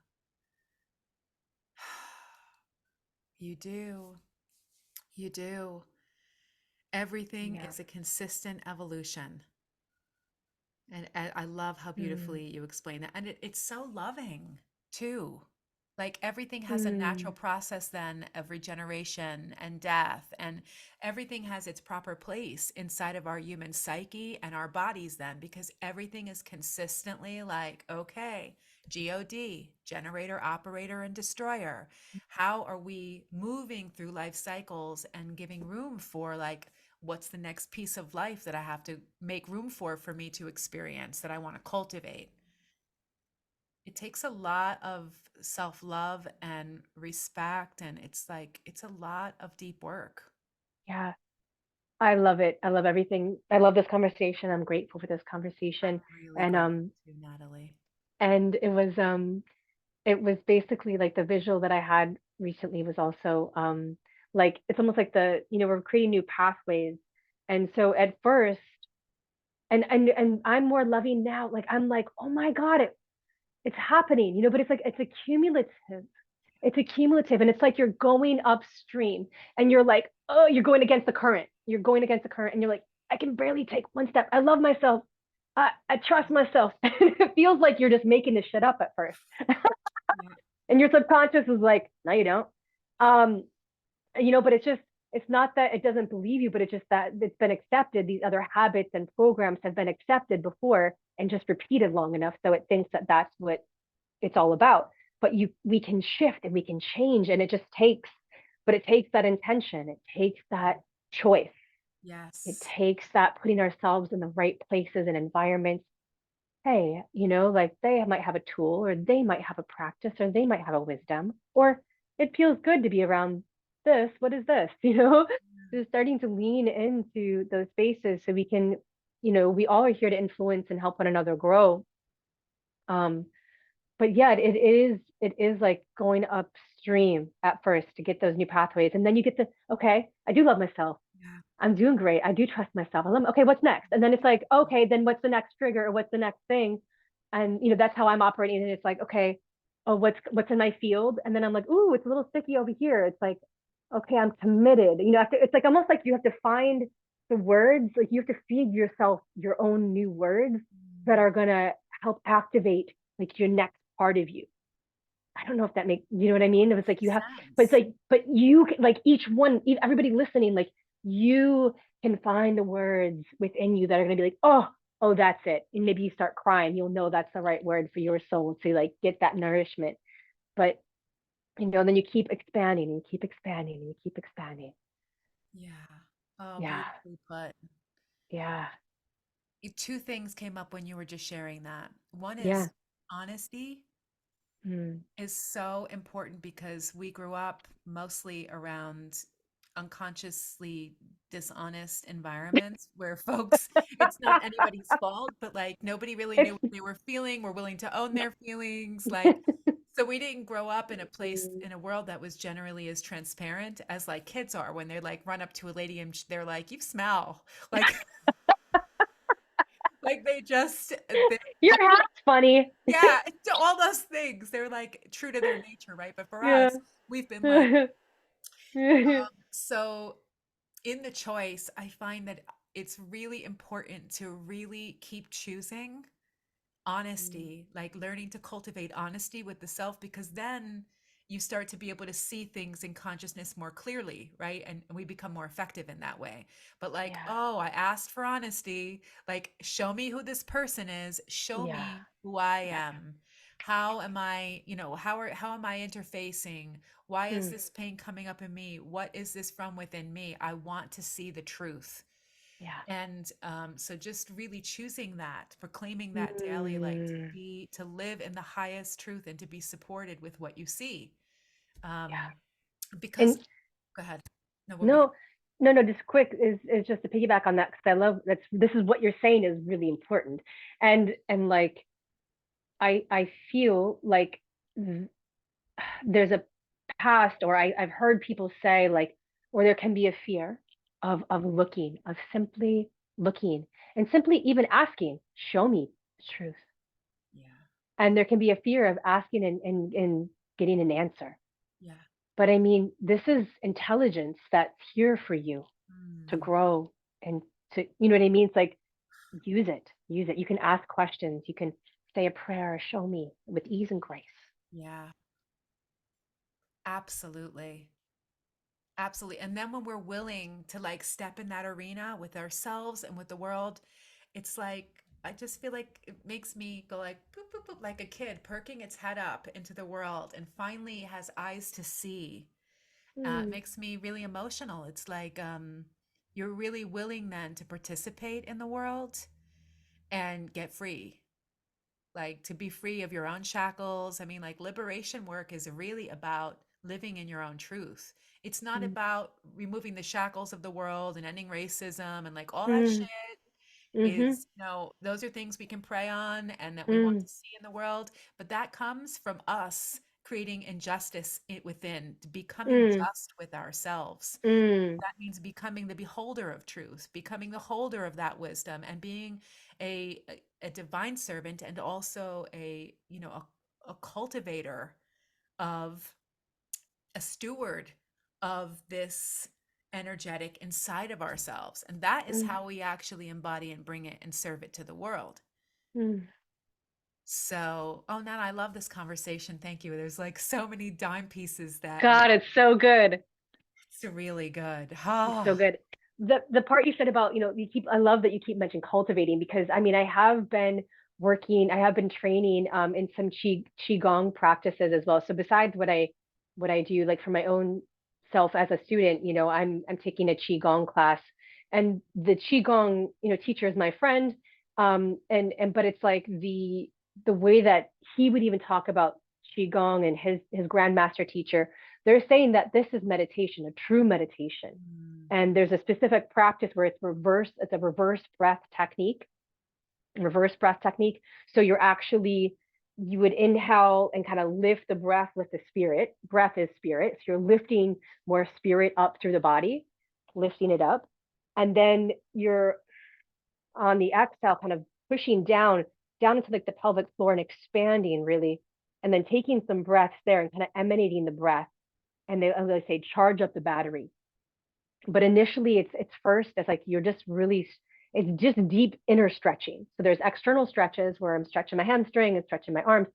S1: You do. You do. Everything
S2: Yeah.
S1: is a consistent evolution. And I love how
S2: Mm.
S1: beautifully you explain that. And it's so loving too. Like everything has a natural
S2: Mm.
S1: process then of regeneration and death, and everything has its proper place inside of our human psyche and our bodies then, because everything is consistently like, okay, God, generator, operator, and destroyer. How are we moving through life cycles and giving room for like, what's the next piece of life that I have to make room for me to experience that I want to cultivate? It takes a lot of self-love and respect, and it's like it's a lot of deep work.
S2: Yeah. I love it. I love everything. I love this conversation. I'm grateful for this
S1: I'm
S2: conversation.
S1: really
S2: And
S1: grateful to Natalie.
S2: it was basically like the visual that I had recently was also like it's almost like we're creating new pathways. And so at first, and I'm more loving now. Like I'm like, oh my God, it's happening, but it's like it's accumulative. It's accumulative, and it's like you're going upstream, and you're like, oh, you're going against the current. You're going against the current, and you're like, I can barely take one step. I love myself. I trust myself. It feels like you're just making this shit up at first,
S1: Yeah.
S2: and your subconscious is like, no, you don't. Um, but it's not that it doesn't believe you, but it's just that it's been accepted. These other habits and programs have been accepted before and just repeated long enough, so it thinks that that's what it's all about. But we can shift and we can change, and it takes that intention. It takes that choice. It
S1: Yes.
S2: takes that putting ourselves in the right places and environments. Hey, like they might have a tool, or they might have a practice, or they might have a wisdom, or it feels good to be around this. What is this? Just starting to lean into those spaces so we can, we all are here to influence and help one another grow. Um, but yeah, it is like going upstream at first to get those new pathways, and then you get to, okay, I do love myself.
S1: Yeah.
S2: I'm doing great. I do trust myself. Okay, what's next? And then it's like, okay, then what's the next trigger, or what's the next thing? And that's how I'm operating. And it's like, okay, oh, what's in my field? And then I'm like, ooh, it's a little sticky over here. It's like, okay, I'm committed. It's like almost like you have to find the words, like you have to feed yourself your own new words that
S1: Mm,
S2: are gonna help activate like your next part of you. I don't know if that makes, what I mean? It was like you
S1: makes
S2: have, but it's
S1: sense.
S2: like, but you like each one, everybody listening, like you can find the words within you that are going to be like, oh, that's it. And maybe you start crying. You'll know that's the right word for your soul to like get that nourishment. But, then you keep expanding and you keep expanding and you keep expanding.
S1: Yeah. Oh,
S2: Yeah.
S1: beautifully put.
S2: Yeah.
S1: Two things came up when you were just sharing that. One
S2: Yeah.
S1: is honesty
S2: Mm.
S1: is so important because we grew up mostly around unconsciously dishonest environments where folks, it's not anybody's fault, but like nobody really knew
S2: It's
S1: what they were feeling, were willing to own their feelings. Like, so we didn't grow up in a place in a world that was generally as transparent as like kids are when they like run up to a lady and they're like, "You smell." Like, like they just they
S2: your hat's funny.
S1: yeah, to all those things. They're like true to their nature, right? But for
S2: Yeah.
S1: us, we've been like so in the choice, I find that it's really important to really keep choosing honesty, like learning to cultivate honesty with the self, because then you start to be able to see things in consciousness more clearly, right? And we become more effective in that way. But like,
S2: Yeah.
S1: oh, I asked for honesty, like show me who this person is, show
S2: Yeah.
S1: me who I
S2: Yeah.
S1: am. How am I, how am I interfacing? Why is
S2: Mm.
S1: this pain coming up in me? What is this from within me? I want to see the truth.
S2: Yeah.
S1: And so just really choosing that, proclaiming that daily, like to
S2: Mm.
S1: be, to live in the highest truth and to be supported with what you see. Um,
S2: Yeah.
S1: because,
S2: And
S1: go ahead. No, what were you?
S2: no, no, just quick is just to piggyback on that because I love that's this is what you're saying is really important. And like I feel like there's a past or I've heard people say like or there can be a fear of looking, of simply looking and simply even asking, show me the truth.
S1: Yeah,
S2: And there can be a fear of asking and getting an answer.
S1: yeah.
S2: But I mean, this is intelligence that's here for you to
S1: Mm,
S2: grow and to, you know what I mean? It's like, use it, use it. You can ask questions. You can say a prayer, show me with ease and grace.
S1: yeah, absolutely. Absolutely. And then when we're willing to like step in that arena with ourselves and with the world, it's like, I just feel like it makes me go like boop, boop, boop, like a kid perking its head up into the world and finally has eyes to see. It
S2: Mm,
S1: makes me really emotional. It's like you're really willing then to participate in the world and get free, like to be free of your own shackles. I mean, like liberation work is really about living in your own truth. It's not
S2: mm,
S1: about removing the shackles of the world and ending racism and like all that shit
S2: mm, mm-hmm,
S1: is, those are things we can pray on and that we want
S2: mm,
S1: to see in the world. But that comes from us creating injustice within, becoming
S2: mm,
S1: just with ourselves.
S2: mm,
S1: That means becoming the beholder of truth, becoming the holder of that wisdom, and being a divine servant and also a cultivator of a steward of this energetic inside of ourselves. And that is
S2: mm,
S1: how we actually embody and bring it and serve it to the world.
S2: mm.
S1: So, oh, Nana, I love this conversation. Thank you. There's like so many dime pieces that
S2: God, it's so good.
S1: it's really good.
S2: It's so
S1: Ah,
S2: good. The part you said about, you keep I love that you keep mentioning cultivating because I mean I have been working, I have been training in some qigong practices as well. So besides what I do like for my own self as a student, I'm taking a qigong class and the qigong, teacher is my friend and but it's like the way that he would even talk about qigong and his grandmaster teacher, they're saying that this is meditation, a true meditation.
S1: mm,
S2: And there's a specific practice where it's a reverse breath technique. So you would inhale and kind of lift the breath with the spirit. Breath is spirit. So you're lifting more spirit up through the body, lifting it up. And then you're on the exhale, kind of pushing down into like the pelvic floor and expanding really. And then taking some breaths there and kind of emanating the breath and they, as I say, charge up the battery. But initially, it's first it's like you're just really it's just deep inner stretching. So there's external stretches where I'm stretching my hamstring and stretching my arms,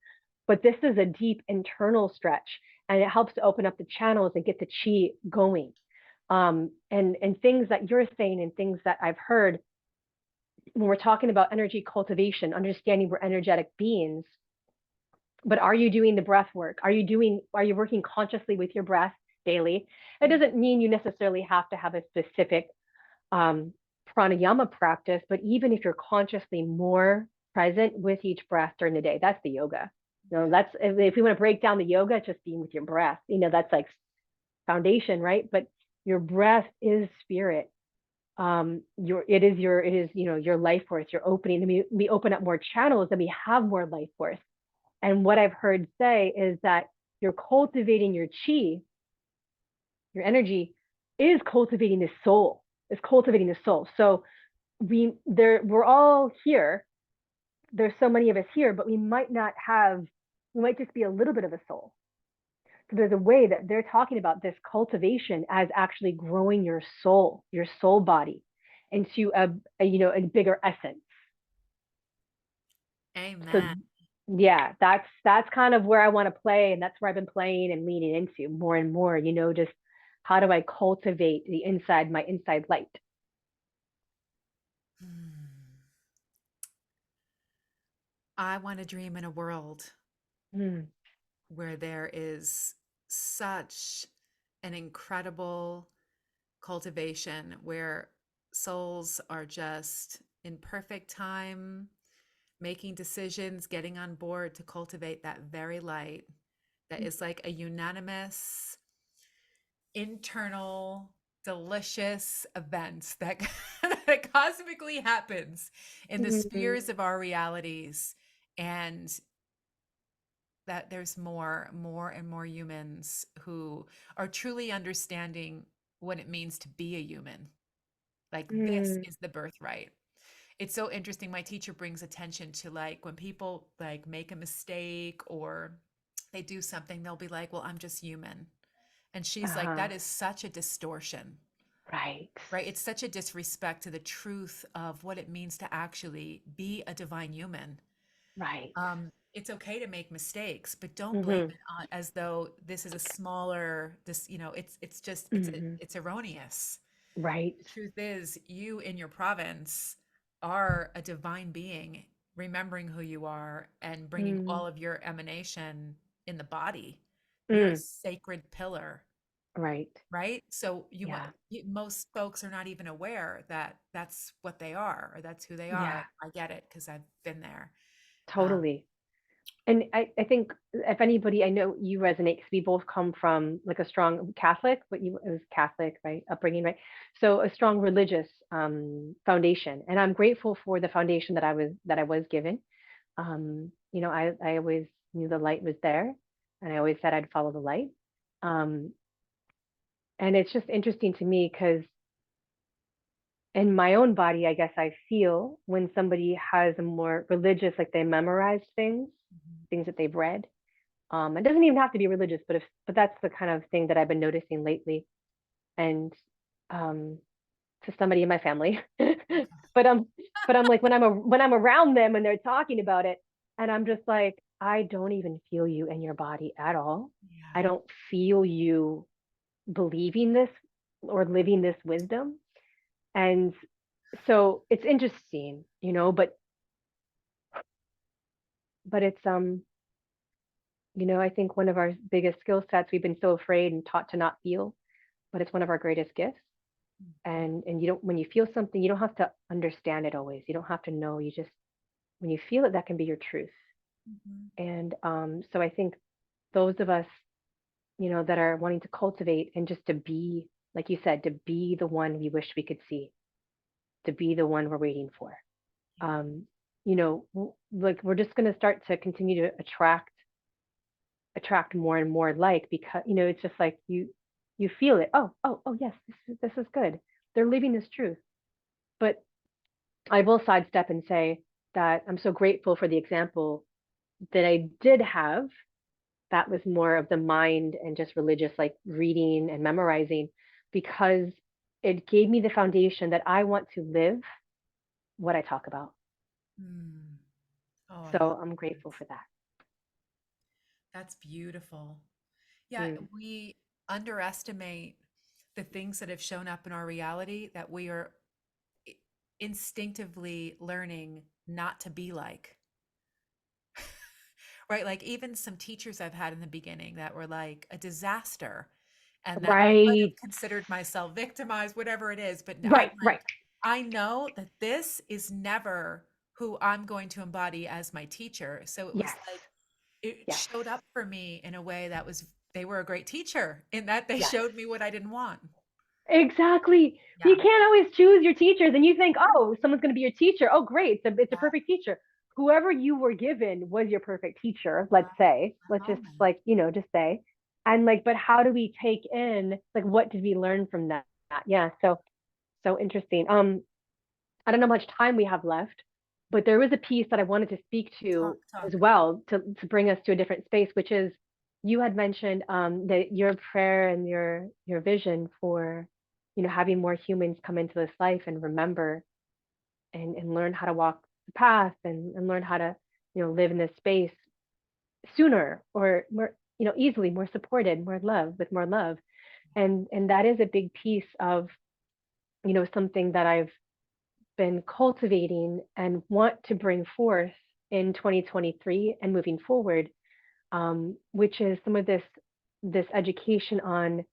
S2: but this is a deep internal stretch, and it helps to open up the channels and get the chi going. And things that you're saying and things that I've heard when we're talking about energy cultivation, understanding we're energetic beings, but are you doing the breath work? Are you working consciously with your breath daily? It
S1: mm,
S2: doesn't mean you necessarily have to have a specific um, pranayama practice, but even if you're consciously more present with each breath during the day, that's the yoga.
S1: yeah,
S2: That's if we want to break down the yoga, it's just being with your breath. That's like foundation, right? But Your breath is spirit. It is, your life force. You're opening, and we open up more channels and we have more life force. And what I've heard say is that you're cultivating your chi, your energy is cultivating the soul, is cultivating the soul. So we're all here. There's so many of us here, but we might just be a little bit of a soul. So there's a way that they're talking about this cultivation as actually growing your soul body into a bigger essence. So
S1: Amen.
S2: yeah, that's kind of where I want to play, and that's where I've been playing and leaning into more and more, just how do I cultivate my inside light.
S1: Hmm. I want to dream in a world
S2: Mm,
S1: where there is such an incredible cultivation, where souls are just in perfect time, making decisions, getting on board to cultivate that very light that is like a unanimous, internal, delicious event that, that cosmically happens in the
S2: mm,
S1: spheres of our realities. And that there's more and more humans who are truly understanding what it means to be a human. Like this
S2: mm,
S1: is the birthright. It's so interesting. My teacher brings attention to like when people like make a mistake or they do something, they'll be like, well, I'm just human. And she's like,
S2: uh-huh.
S1: that is such a distortion,
S2: Right.
S1: right? It's such a disrespect to the truth of what it means to actually be a divine human.
S2: Right.
S1: It's okay to make mistakes, but don't blame
S2: Mm-hmm.
S1: it on, as though this is a smaller, this, it's just,
S2: Mm-hmm.
S1: it's erroneous.
S2: Right.
S1: The truth is, you in your province are a divine being, remembering who you are and bringing
S2: Mm,
S1: all of your emanation in the body. You're a
S2: mm,
S1: sacred pillar,
S2: right.
S1: right? So
S2: Yeah.
S1: most folks are not even aware that that's what they are or that's who they are.
S2: Yeah.
S1: And I get it because I've been there. Um,
S2: Totally. And I think if anybody, I know you resonate because we both come from like a strong Catholic, but it was Catholic, right? Upbringing, right? So a strong religious foundation. And I'm grateful for the foundation that I was given. I always knew the light was there, and I always said I'd follow the light. Um, and it's just interesting to me because in my own body, I guess I feel when somebody has a more religious, like they memorize things,
S1: mhm.
S2: things that they've read. It doesn't even have to be religious, but that's the kind of thing that I've been noticing lately. And um, to somebody in my family, but I'm like when I'm around them and they're talking about it, and I'm just like, I don't even feel you in your body at all. I
S1: Yeah.
S2: don't feel you believing this or living this wisdom. And so it's interesting, but it's I think one of our biggest skill sets, we've been so afraid and taught to not feel, but it's one of our greatest gifts.
S1: Mhm,
S2: And you don't when you feel something, you don't have to understand it always. You don't have to know. You just when you feel it, that can be your truth.
S1: mhm.
S2: And so I think those of us, that are wanting to cultivate and just to be, like you said, to be the one we wish we could see, to be the one we're waiting for.
S1: Yeah.
S2: Um, like we're just going to start to continue to attract more and more like, because it's just like you feel it. Oh yes, this is good. They're living this truth. But I will sidestep and say that I'm so grateful for the example that I did have that was more of the mind and just religious, like reading and memorizing, because it gave me the foundation that I want to live what I talk about.
S1: Mm. Oh, I love
S2: So I'm
S1: that.
S2: grateful for that.
S1: That's beautiful. Yeah,
S2: Mm.
S1: we underestimate the things that have shown up in our reality that we are i- instinctively learning not to be like. Right? Like even some teachers I've had in the beginning that were like a disaster and that I might have
S2: Right,
S1: considered myself victimized, whatever it is, but I'm
S2: right,
S1: like,
S2: right.
S1: I know that this is never who I'm going to embody as my teacher. So it was
S2: Yes,
S1: like it
S2: yes,
S1: showed up for me in a way that was they were a great teacher in that they
S2: yes.
S1: showed me what I didn't want.
S2: Exactly. You
S1: Yeah.
S2: can't always choose your teachers, and you think, oh, someone's going to be your teacher. Oh, great. It's a
S1: Yeah.
S2: perfect teacher. Whoever you were given was your perfect teacher, let's
S1: Wow.
S2: say.
S1: That
S2: Let's just
S1: moment.
S2: like, just say. And like, but how do we take in, like, what did we learn from that? Yeah. So interesting. I don't know how much time we have left, but there was a piece that I wanted to speak
S1: Talk,
S2: to as
S1: talk.
S2: well to bring us to a different space, which is you had mentioned that your prayer and your vision for having more humans come into this life and remember and learn how to walk the path and learn how to live in this space sooner or more easily, more supported, more love, with more love. And that is a big piece of something that I've been cultivating and want to bring forth in 2023 and moving forward, which is some of this education on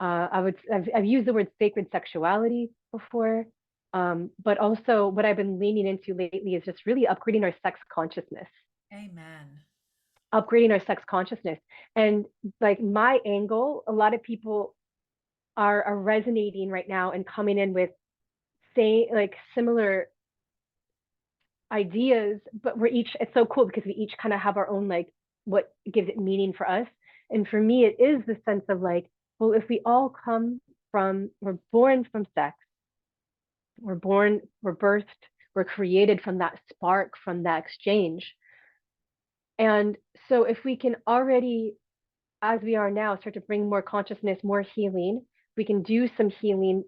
S2: I've used the word sacred sexuality before, but also what I've been leaning into lately is just really
S1: Amen.
S2: upgrading our sex consciousness, and like my angle, a lot of people are resonating right now and coming in with say like similar ideas, but it's so cool because we each kind of have our own like what gives it meaning for us. And for me, it is the sense of like, well, if we all we're born from sex, we're birthed, we're created from that spark, from that exchange. And so if we can already, as we are now, start to bring more consciousness, more healing, we can do some healing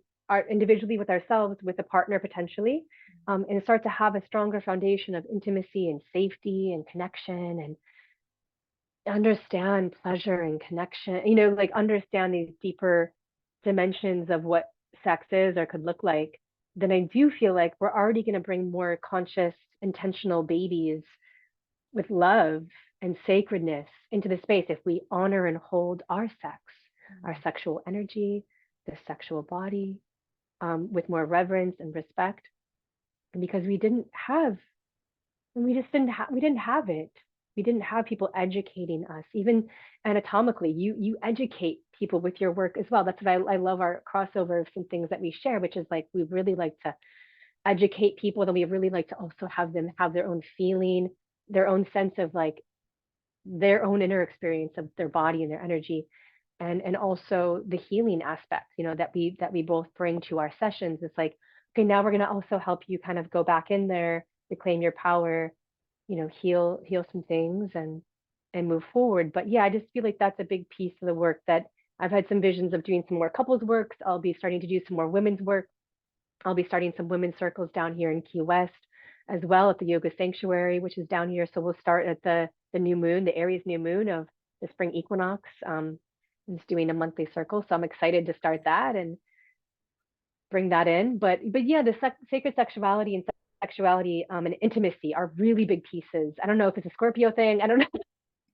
S2: individually with ourselves, with a partner potentially, and start to have a stronger foundation of intimacy and safety and connection and understand pleasure and connection, like understand these deeper dimensions of what sex is or could look like, then I do feel like we're already going to bring more conscious, intentional babies with love and sacredness into the space if we honor and hold our sex, our
S1: Mm.
S2: sexual energy, the sexual body, with more reverence and respect. And because we didn't have it. We didn't have people educating us, even anatomically. You educate people with your work as well. That's what I love our crossover of some things that we share, which is like we really like to educate people, then we really like to also have them have their own feeling, their own sense of like their own inner experience of their body and their energy, and also the healing aspect, that we both bring to our sessions. It's like, okay, now we're going to also help you kind of go back in there, reclaim your power, heal some things and move forward. But yeah, I just feel like that's a big piece of the work that I've had some visions of doing some more couples works. I'll be starting to do some more women's work. I'll be starting some women's circles down here in Key West as well at the Yoga Sanctuary, which is down here. So we'll start at the new moon, the Aries new moon of the spring equinox. And just doing a monthly circle. So I'm excited to start that and bring that in. But yeah, the sacred sexuality and sexuality and intimacy are really big pieces. I don't know if it's a Scorpio thing. I don't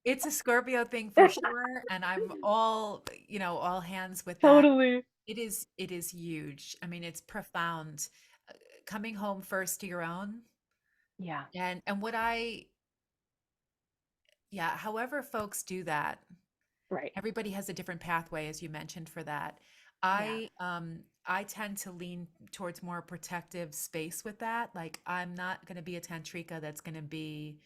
S1: It's a Scorpio thing for
S2: know.
S1: sure, and I'm all, all hands with that.
S2: Totally.
S1: It is huge. I mean, it's profound. Uh, Coming home first to your own,
S2: Yeah.
S1: and what I yeah, however folks do that,
S2: Right.
S1: everybody has a different pathway, as you mentioned, for that.
S2: Yes.
S1: I tend to lean towards more protective space with that. Like, I'm not going to be a tantrika that's going to be,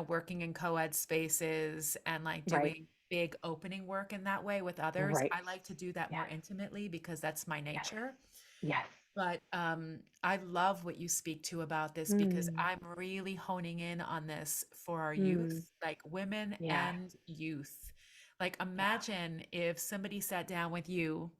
S1: working in co-ed spaces and like
S2: Right.
S1: doing big opening work in that way with others.
S2: Right.
S1: I like to do that more
S2: Yes.
S1: intimately because that's my
S2: Yes.
S1: nature.
S2: Yes.
S1: But I love what you speak to about this because
S2: Mm.
S1: I'm really honing in on this for our
S2: Mm.
S1: youth, like women
S2: Yeah.
S1: and youth. Like,
S2: Yeah.
S1: imagine if somebody sat down with you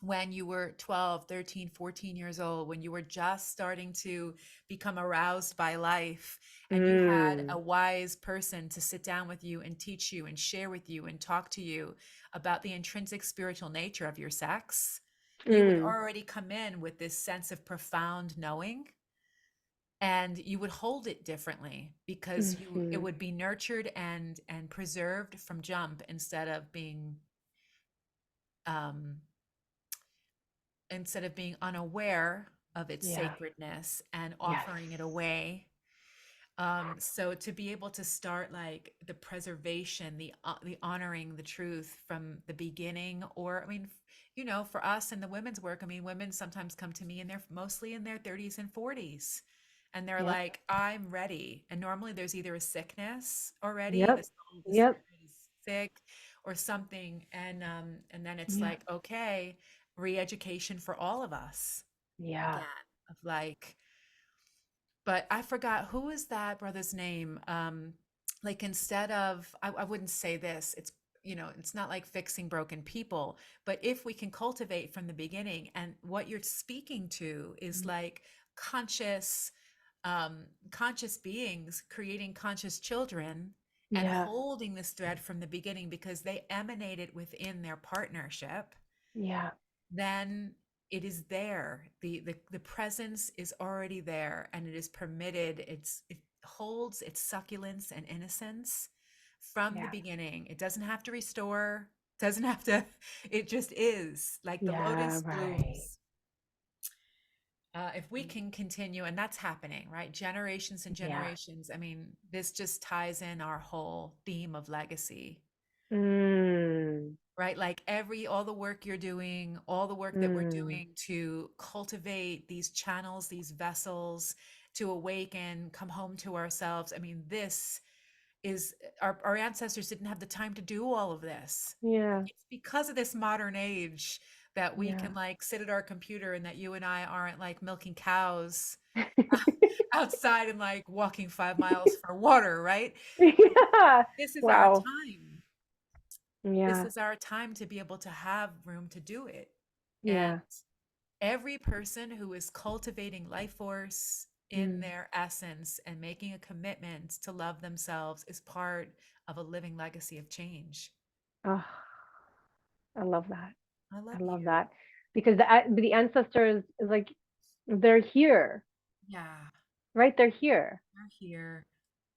S1: when you were 12, 13, 14 years old, when you were just starting to become aroused by life, and you had
S2: Mm.
S1: a wise person to sit down with you and teach you and share with you and talk to you about the intrinsic spiritual nature of your sex. You would
S2: Mm.
S1: already come in with this sense of profound knowing, and you would hold it differently because it
S2: Mm-hmm.
S1: would be nurtured and preserved from jump um instead of being unaware of its
S2: Yeah.
S1: sacredness and
S2: Yes.
S1: offering it away. So to be able to start like the preservation, the honoring the truth from the beginning, or I mean, for us in the women's work, I mean, women sometimes come to me and they're mostly in their 30s and 40s, and they're
S2: Yep.
S1: like, I'm ready. And normally there's either a sickness already,
S2: Yep.
S1: the
S2: Yep.
S1: spirit is sick or something, and then it's
S2: Yeah.
S1: like, okay, re-education for all of us
S2: Yeah.
S1: again, of like, but I forgot who is that brother's name. Like instead of, I wouldn't say this, it's not like fixing broken people, but if we can cultivate from the beginning, and what you're speaking to is
S2: Mm.
S1: like conscious, conscious beings creating conscious children and
S2: Yeah.
S1: holding this thread from the beginning because they emanated within their partnership,
S2: Yeah.
S1: then it is there. The presence is already there, and it is permitted. It holds its succulence and innocence from the
S2: Yeah.
S1: beginning. It doesn't have to restore, doesn't have to, it just is like the
S2: Yeah.
S1: lotus
S2: Right.
S1: blooms. If we can continue, and that's happening, right? Generations and
S2: Yeah.
S1: generations. I mean, this just ties in our whole theme of legacy,
S2: Mm.
S1: right? Like all the work you're doing, all the work that we're
S2: Mm.
S1: doing to cultivate these channels, these vessels, to awaken, come home to ourselves. I mean, this is our ancestors didn't have the time to do all of this.
S2: Yeah.
S1: It's because of this modern age that we
S2: Yeah.
S1: can like sit at our computer, and that you and I aren't like milking cows outside and like walking 5 miles for water, right?
S2: Yeah.
S1: This is our
S2: Wow.
S1: time. This
S2: Yeah.
S1: is our time to be able to have room to do it. And
S2: Yeah.
S1: every person who is cultivating life force in
S2: Mm.
S1: their essence and making a commitment to love themselves is part of a living legacy of change.
S2: Oh, I love that.
S1: I
S2: I
S1: love
S2: love
S1: you.
S2: that because the ancestors is like they're here,
S1: Yeah,
S2: right? They're here.
S1: you're here.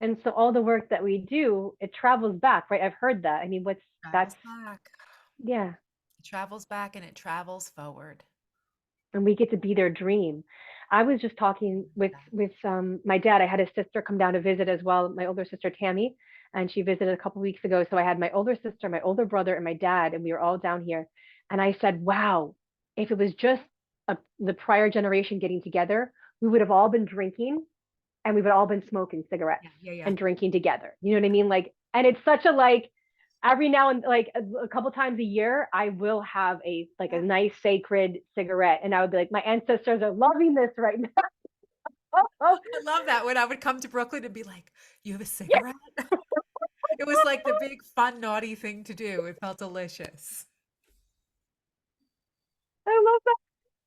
S2: And so all the work that we do, it travels back, right? I've heard that. I mean, what's that's
S1: Travels back.
S2: yeah.
S1: It travels back and it travels forward.
S2: And we get to be their dream. I was just talking with my dad. I had his sister come down to visit as well, my older sister Tammy, and she visited a couple weeks ago. So I had my older sister, my older brother, and my dad, and we were all down here. And I said, "Wow, if it was just the prior generation getting together, we would have all been drinking and we would all been smoking cigarettes
S1: Yeah, yeah, yeah.
S2: and drinking together. You know what I mean? Like, and it's such a like every now and like a couple times a year, I will have a like a
S1: Yeah.
S2: nice sacred cigarette, and I would be like, my ancestors are loving this right now. Oh,
S1: I love that when I would come to Brooklyn and be like, "You have a
S2: yeah,
S1: cigarette?" It was like the big fun naughty thing to do. It felt delicious.
S2: I love that.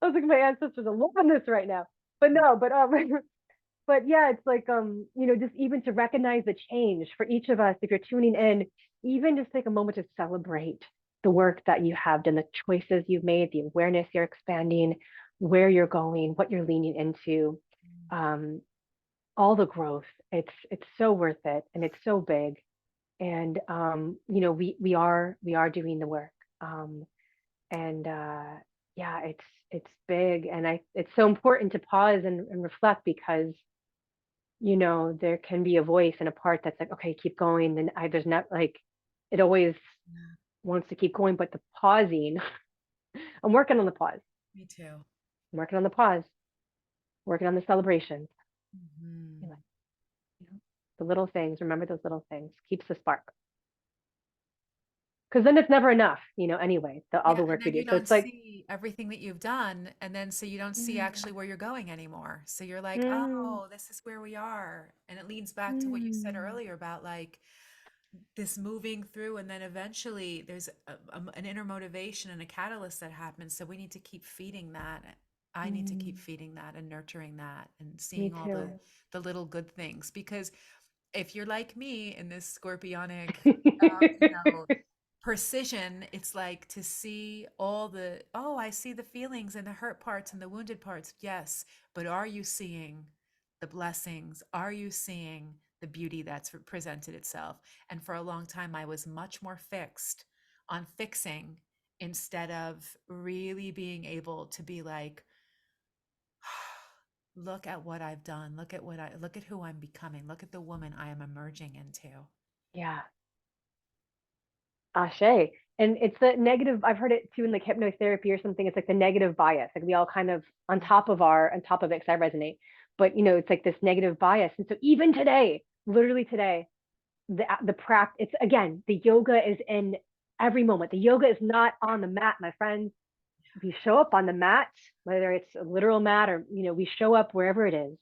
S2: I was like, my ancestors are loving this right now. But no, but yeah, it's like just even to recognize the change for each of us, if you're tuning in, even just take a moment to celebrate the work that you have done, the choices you've made, the awareness you're expanding, where you're going, what you're leaning into, um, all the growth. It's so worth it, and it's so big. And we are doing the work. And yeah, it's big, and it's so important to pause and reflect because there can be a voice and a part that's like, okay, keep going. And there's not like, it always
S1: Yeah,
S2: wants to keep going, but the pausing, I'm working on the pause.
S1: me too.
S2: I'm working on the pause, working on the celebrations. You know,
S1: Mhm.
S2: the little things, remember those little things, keeps the spark. Because then it's never enough, anyway, all
S1: Yeah,
S2: the
S1: and
S2: work we
S1: then
S2: do.
S1: you
S2: So
S1: don't
S2: it's like,
S1: see everything that you've done, and then so you don't see
S2: mm,
S1: actually where you're going anymore. So you're like,
S2: mm,
S1: "Oh, this is where we are." And it leads back to what you said
S2: mm,
S1: earlier about like this moving through, and then eventually there's an inner motivation and a catalyst that happens. So we need to keep feeding that. I need to keep
S2: mm,
S1: feeding that and nurturing that and
S2: me
S1: seeing all
S2: too.
S1: the little good things, because if you're like me in this scorpionic, precision, it's like to see oh, I see the feelings and the hurt parts and the wounded parts. Yes, but are you seeing the blessings? Are you seeing the beauty that's presented itself? And for a long time, I was much more fixed on fixing instead of really being able to be like, Look at what I've done. Look at who I'm becoming. Look at the woman I am emerging into.
S2: Yeah. Ashe. And it's the negative, I've heard it too in like hypnotherapy or something. It's like the negative bias. Like we all kind of on top of it, because I resonate. But it's like this negative bias. And so even today, literally today, the practice, it's again, the yoga is in every moment. The yoga is not on the mat, my friends. We show up on the mat, whether it's a literal mat or, we show up wherever it is,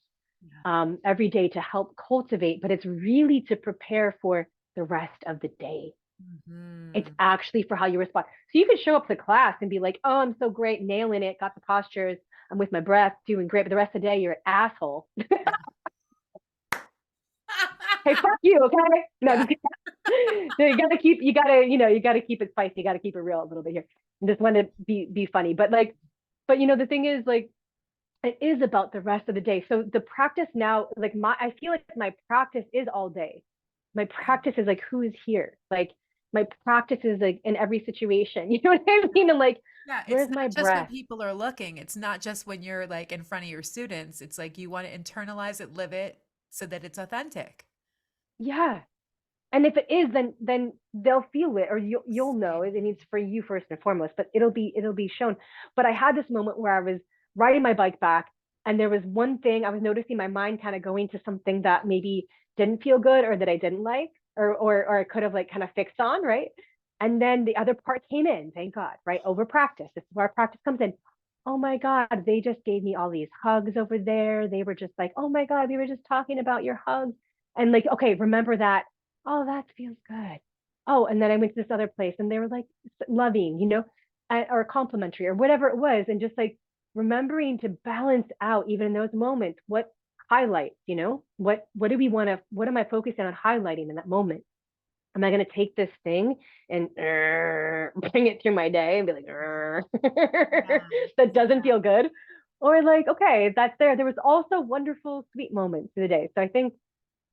S1: Yeah.
S2: every day to help cultivate, but it's really to prepare for the rest of the day. It's
S1: Hmm.
S2: actually for how you respond. So you can show up to class and be like, oh, I'm so great, nailing it, got the postures, I'm with my breath, doing great. But the rest of the day, you're an asshole.
S1: Yeah.
S2: Hey, fuck you, okay? No,
S1: Yeah.
S2: just so you gotta keep it spicy. You gotta keep it real a little bit here. I just want to be funny, but like, but the thing is, like, it is about the rest of the day. So the practice now, like I feel like my practice is all day. My practice is like, who is here? Like my practice is like in every situation. You know what I mean? And like,
S1: Yeah, it's
S2: where's my
S1: not just when
S2: breath?
S1: people are looking. It's not just when you're like in front of your students. It's like you want to internalize it, live it so that it's authentic.
S2: Yeah. And if it is, then they'll feel it, or you'll know it.
S1: Absolutely.
S2: It's for you first and foremost, but it'll be shown. But I had this moment where I was riding my bike back, and there was one thing I was noticing my mind kind of going to something that maybe didn't feel good, or that I didn't like, or I could have like kind of fixed on, right? And then the other part came in, thank God, right? Over practice. This is where practice comes in. Oh my God, they just gave me all these hugs over there. They were just like, oh my God, we were just talking about your hugs. And like, okay, remember that. Oh, that feels good. Oh, and then I went to this other place and they were like loving, or complimentary or whatever it was. And just like remembering to balance out even in those moments, what highlights, what do we want to, what am I focusing on highlighting in that moment? Am I going to take this thing and bring it through my day and be like,
S1: Yeah.
S2: that doesn't
S1: Yeah.
S2: feel good? Or like, okay, that's there. There was also wonderful, sweet moments through the day. So I think,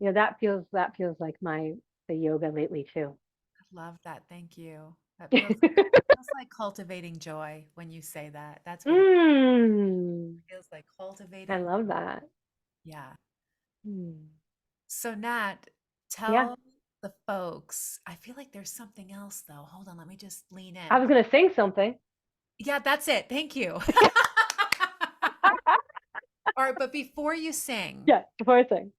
S2: that feels like my the yoga lately too.
S1: I love that. Thank you. That feels like cultivating joy when you say that. That's what it feels like,
S2: I
S1: cultivating.
S2: love that.
S1: Yeah.
S2: Mm.
S1: So Nat,
S2: Yeah,
S1: tell the folks. I feel like there's something else though. Hold on, let me just lean
S2: I
S1: in.
S2: was gonna sing something.
S1: Yeah, that's it. Thank you. All right, but before you sing,
S2: Yeah, before I sing,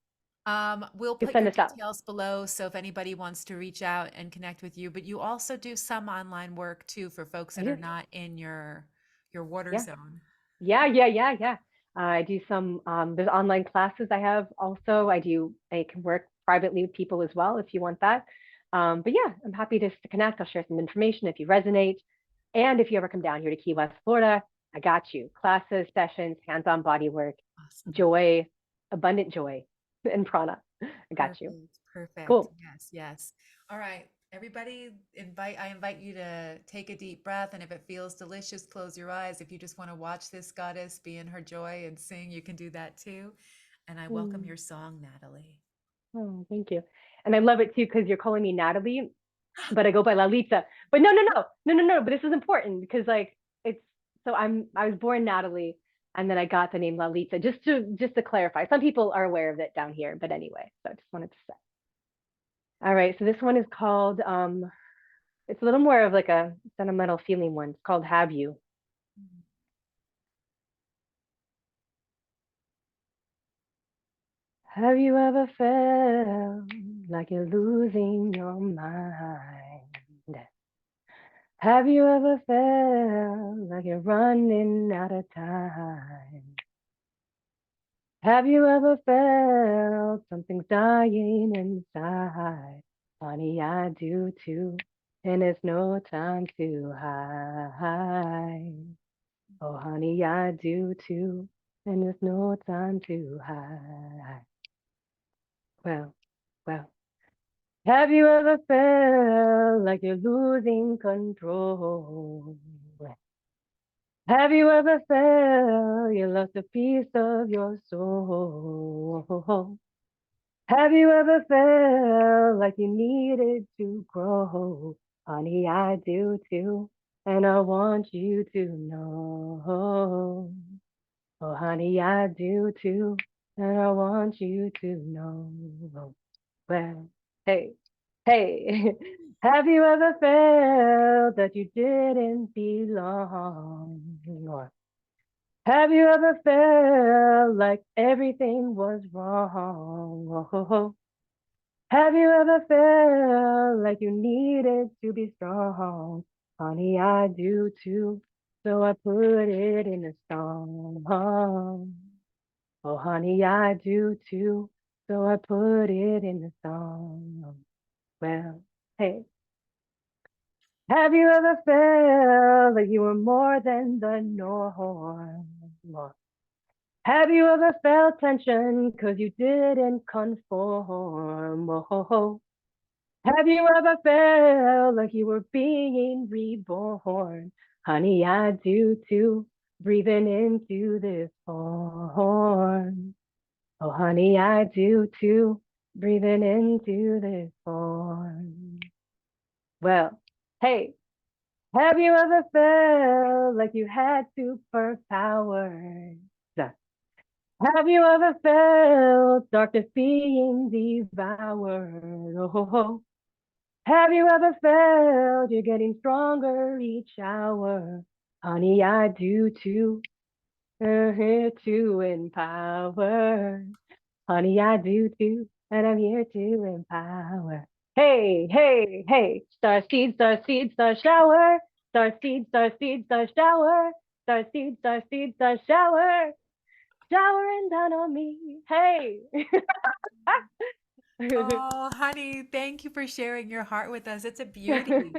S1: we'll
S2: you
S1: put
S2: send
S1: your
S2: this out.
S1: details below. So if anybody wants to reach out and connect with you, but you also do some online work too for folks
S2: I
S1: that are
S2: do.
S1: not in your water
S2: Yeah.
S1: zone.
S2: Yeah. I do some there's online classes I have also. I can work privately with people as well if you want that. But yeah, I'm happy to connect. I'll share some information if you resonate. And if you ever come down here to Key West, Florida, I got you. Classes, sessions, hands-on body work,
S1: Awesome.
S2: joy, abundant joy, and prana. I got you.
S1: Perfect. Perfect.
S2: Cool.
S1: Yes, yes. All right. Everybody, I invite you to take a deep breath, and if it feels delicious, close your eyes. If you just want to watch this goddess be in her joy and sing, you can do that too. And I welcome
S2: Mm.
S1: your song, Natalie.
S2: Oh, thank you. And I love it too because you're calling me Natalie, but I go by Lalita. But no. But this is important because like it's so I was born Natalie, and then I got the name Lalita just to clarify. Some people are aware of it down here, but anyway, so I just wanted to say. All right, so this one is called it's a little more of like a sentimental feeling one. It's called Have You.
S1: Mhm.
S2: Have you ever felt like you're losing your mind? Have you ever felt like you're running out of time? Have you ever felt something's dying inside? Honey, I do too, and there's no time to hide. Oh, honey, I do too, and there's no time to hide. Well, well. Have you ever felt like you're losing control? Have you ever felt you lost a piece of your soul? Have you ever felt like you needed to grow? Honey, I do too, and I want you to know. Oh, honey, I do too. And I want you to know. Well, hey, hey, have you ever felt that you didn't belong? Or have you ever felt like everything was wrong? Oh, have you ever felt like you needed to be strong? Honey, I do too. So I put it in a song. Oh, honey, I do too. So I put it in a song. Well, hey, have you ever felt like you were more than the norm? Or have you ever felt tension because you didn't conform? Oh, have you ever felt like you were being reborn? Honey, I do too, breathing into this horn. Oh, honey, I do too, breathing into this horn. Well, hey, have you ever felt like you had superpowers? Have you ever felt darkness being devoured? Oh, have you ever felt you're getting stronger each hour? Honey, I do too. Here to empower. Honey, I do too. And I'm here to empower. Hey, hey, hey. Star seed, star seed, star shower. Star seed, star seed, star shower. Star seed, star seed, star shower. Showering down on me. Hey.
S1: Oh, honey, thank you for sharing your heart with us. It's a beauty.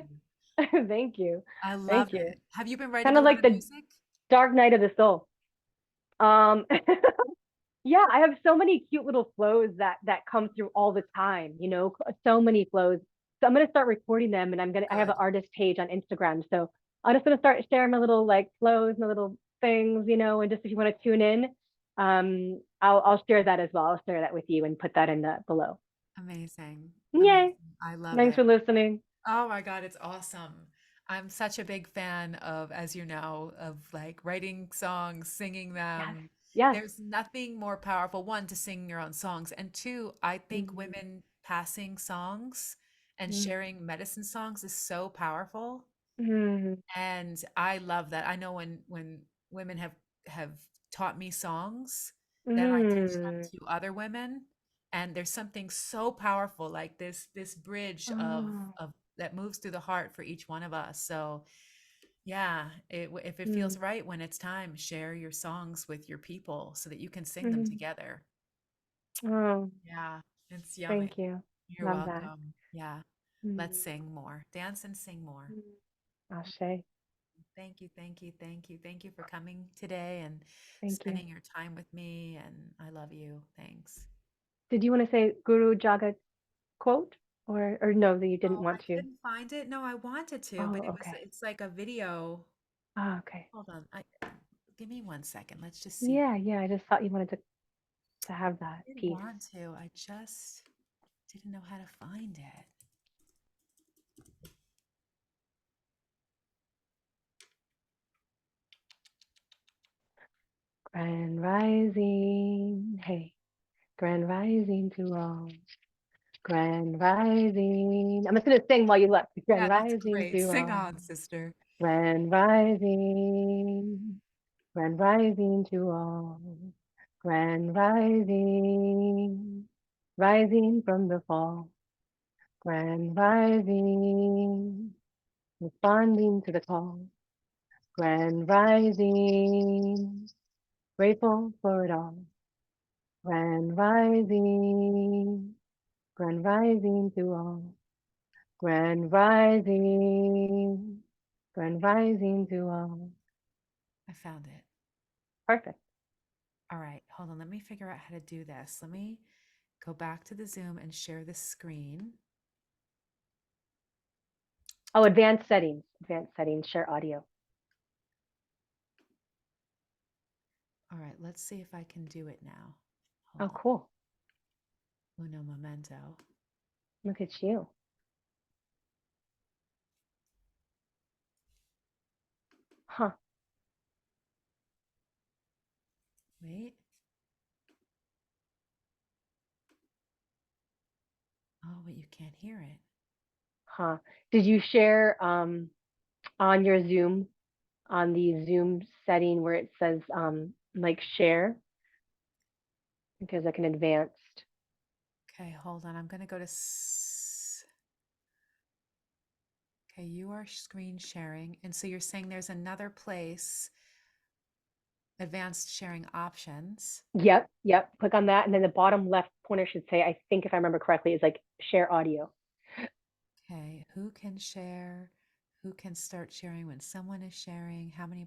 S2: Thank you.
S1: I love
S2: Thank you.
S1: it. Have you been writing
S2: Kind
S1: a
S2: of
S1: lot
S2: like
S1: of
S2: the
S1: music?
S2: dark night of the soul. Um, yeah, I have so many cute little flows that come through all the time, so many flows. So I'm gonna start recording them and I have an
S1: Good.
S2: artist page on Instagram. So I'm just gonna start sharing my little like flows, my little things, and just if you want to tune in, I'll share that as well. I'll share that with you and put that in the below.
S1: Amazing.
S2: Yay.
S1: Amazing. I love
S2: Thanks
S1: it.
S2: for listening.
S1: Oh my God, it's awesome. I'm such a big fan of, as you know, of like writing songs, singing
S2: Yes.
S1: them.
S2: Yes.
S1: There's nothing more powerful, one, to sing your own songs, and two, I think
S2: Mm,
S1: women passing songs and
S2: mm,
S1: sharing medicine songs is so powerful.
S2: mm,
S1: And I love that. I know when women have taught me songs, then I teach them
S2: mm.
S1: to other women, and there's something so powerful like this bridge
S2: Oh,
S1: of that moves through the heart for each one of us. So yeah, if it
S2: mm,
S1: feels right when it's time, share your songs with your people so that you can sing them
S2: mm.
S1: together.
S2: Oh,
S1: Yeah, it's yummy.
S2: thank you.
S1: You're
S2: Love that.
S1: welcome. Yeah, let's
S2: Mm,
S1: sing more. Dance and sing more.
S2: mm. Ashe.
S1: Thank you, thank you, thank you. Thank you for coming today and
S2: Thank you.
S1: spending your time with me. And I love you. Thanks.
S2: Did you want to say Guru Jagat quote or no, that you didn't
S1: Oh, I
S2: want to?
S1: couldn't find it. No, I wanted to,
S2: Oh,
S1: but
S2: okay.
S1: it's like a video.
S2: Oh, okay.
S1: Hold on. Give me 1 second. Let's just see.
S2: Yeah, yeah. I just thought you wanted to have that
S1: I did
S2: piece.
S1: want to. I just didn't know how to find it.
S2: Grand rising, hey, grand rising to all. Grand rising. I'm just gonna sing while you look. Grand
S1: Yeah, that's
S2: rising
S1: great.
S2: to
S1: Sing
S2: all.
S1: on, sister.
S2: Grand rising. Grand rising to all. Grand rising. Rising from the fall. Grand rising. Responding to the call. Grand rising. Grateful for it all. Grand rising. Grand rising to all. Grand rising. Grand rising to all.
S1: I found it.
S2: Perfect.
S1: All right. Hold on. Let me figure out how to do this. Let me go back to the Zoom and share the screen.
S2: Oh, advanced settings. Advanced settings. Share audio.
S1: All right. Let's see if I can do it now. Hold
S2: Oh,
S1: on.
S2: cool.
S1: Uno momento.
S2: Look at you. Huh.
S1: Wait. Oh, but you can't hear it.
S2: Huh. Did you share on your Zoom, on the Zoom setting where it says like share? Because like an advanced.
S1: Okay, hold on. I'm going to go to. Okay, you are screen sharing. And so you're saying there's another place, advanced sharing options.
S2: Yep, yep. Click on that, and then the bottom left corner should say, I think if I remember correctly, is like share audio.
S1: Okay, who can share? Who can start sharing when someone is sharing? How many?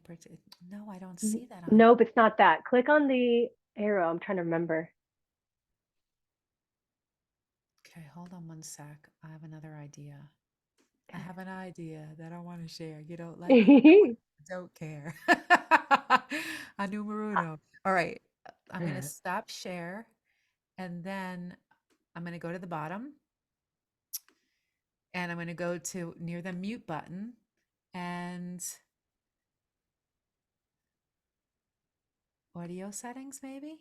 S1: No, I don't see that on.
S2: Nope, it's not that. Click on the arrow. I'm trying to remember.
S1: Okay, hold on one sec. I have another idea. I
S2: Okay.
S1: have an idea that I want to share. You don't like it? No, I don't care. A numero uno. All right. I'm going to stop share and then I'm going to go to the bottom and I'm going to go to near the mute button and audio settings, maybe?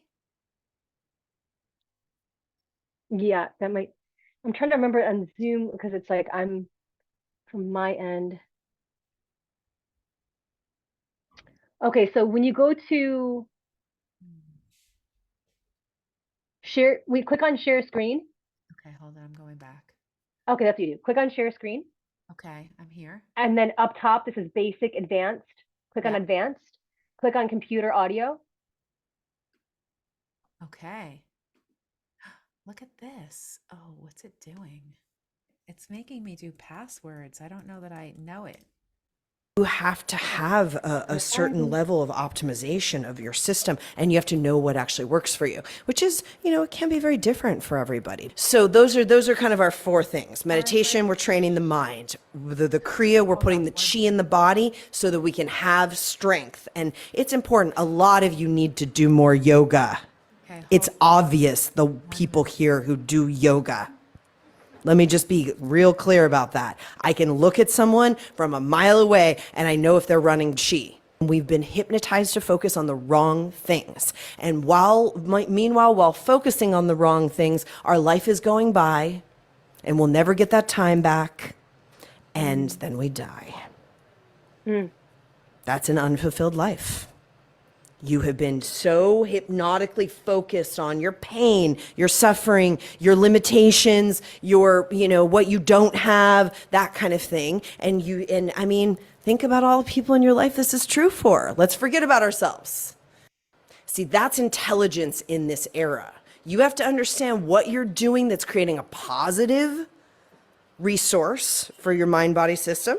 S2: Yeah, that might. I'm trying to remember on Zoom because it's like I'm from my end. Okay, so when you go to
S1: Hmm.
S2: share, we click on share screen.
S1: Okay, hold on. I'm going back.
S2: Okay, that's what you do. Click on share screen.
S1: Okay, I'm here.
S2: And then up top, this is basic, advanced. Click on
S1: Yep.
S2: advanced. Click on computer audio.
S1: Okay. Look at this. Oh, what's it doing? It's making me do passwords. I don't know that I know it.
S3: You have to have a certain level of optimization of your system, and you have to know what actually works for you, which is, it can be very different for everybody. So those are kind of our four things.
S1: All right,
S3: Meditation,
S1: but
S3: we're training the mind. The Kriya, we're
S1: hold
S3: putting
S1: on
S3: the
S1: one
S3: chi in the body so that we can have strength. And it's important. A lot of you need to do more yoga.
S1: Okay,
S3: It's
S1: hold
S3: obvious the
S1: one
S3: people
S1: minute.
S3: here who do yoga. Let me just be real clear about that. I can look at someone from a mile away and I know if they're running chi. We've been hypnotized to focus on the wrong things. And meanwhile, while focusing on the wrong things, our life is going by and we'll never get that time back. And
S2: Mm,
S3: then we die.
S2: mm,
S3: That's an unfulfilled life. You have been so hypnotically focused on your pain, your suffering, your limitations, what you don't have, that kind of thing. And I mean, think about all the people in your life this is true for. Let's forget about ourselves. See, that's intelligence in this era. You have to understand what you're doing that's creating a positive resource for your mind body system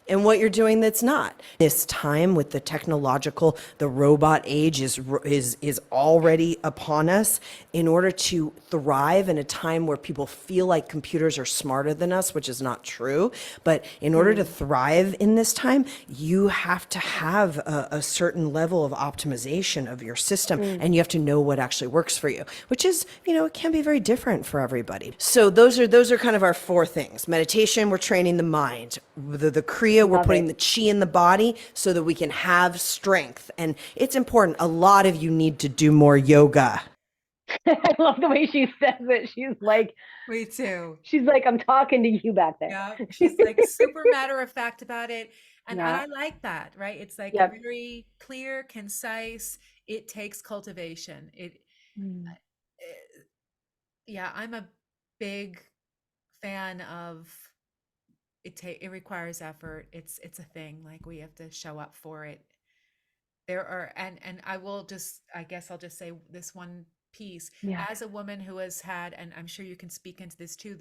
S3: and what you're doing that's not. This time with the technological, the robot age is already upon us. In order to thrive in a time where people feel like computers are smarter than us, which is not true, but in order to
S2: mm,
S3: thrive in this time, you have to have a certain level of optimization of your system,
S2: mm.
S3: and you have to know what actually works for you, which is, it can be very different for everybody. So those are kind of our four things. Meditation, we're training the mind. The Kriya, we're
S2: Love
S3: putting
S2: it.
S3: the chi in the body so that we can have strength. And it's important. A lot of you need to do more yoga.
S2: I love the way she says it.
S1: Me too.
S2: She's like, I'm talking to you back there.
S1: Yeah, she's like super matter of fact about it. And
S2: Yeah.
S1: I like that, right? It's like
S2: Yep.
S1: very clear, concise. It takes cultivation.
S2: Mm,
S1: Eh, yeah, I'm a big fan of it requires effort. It's a thing. Like we have to show up for it. There are and I will just I guess I'll just say this one piece
S2: yeah.
S1: as a woman who has had, and I'm sure you can speak into this too,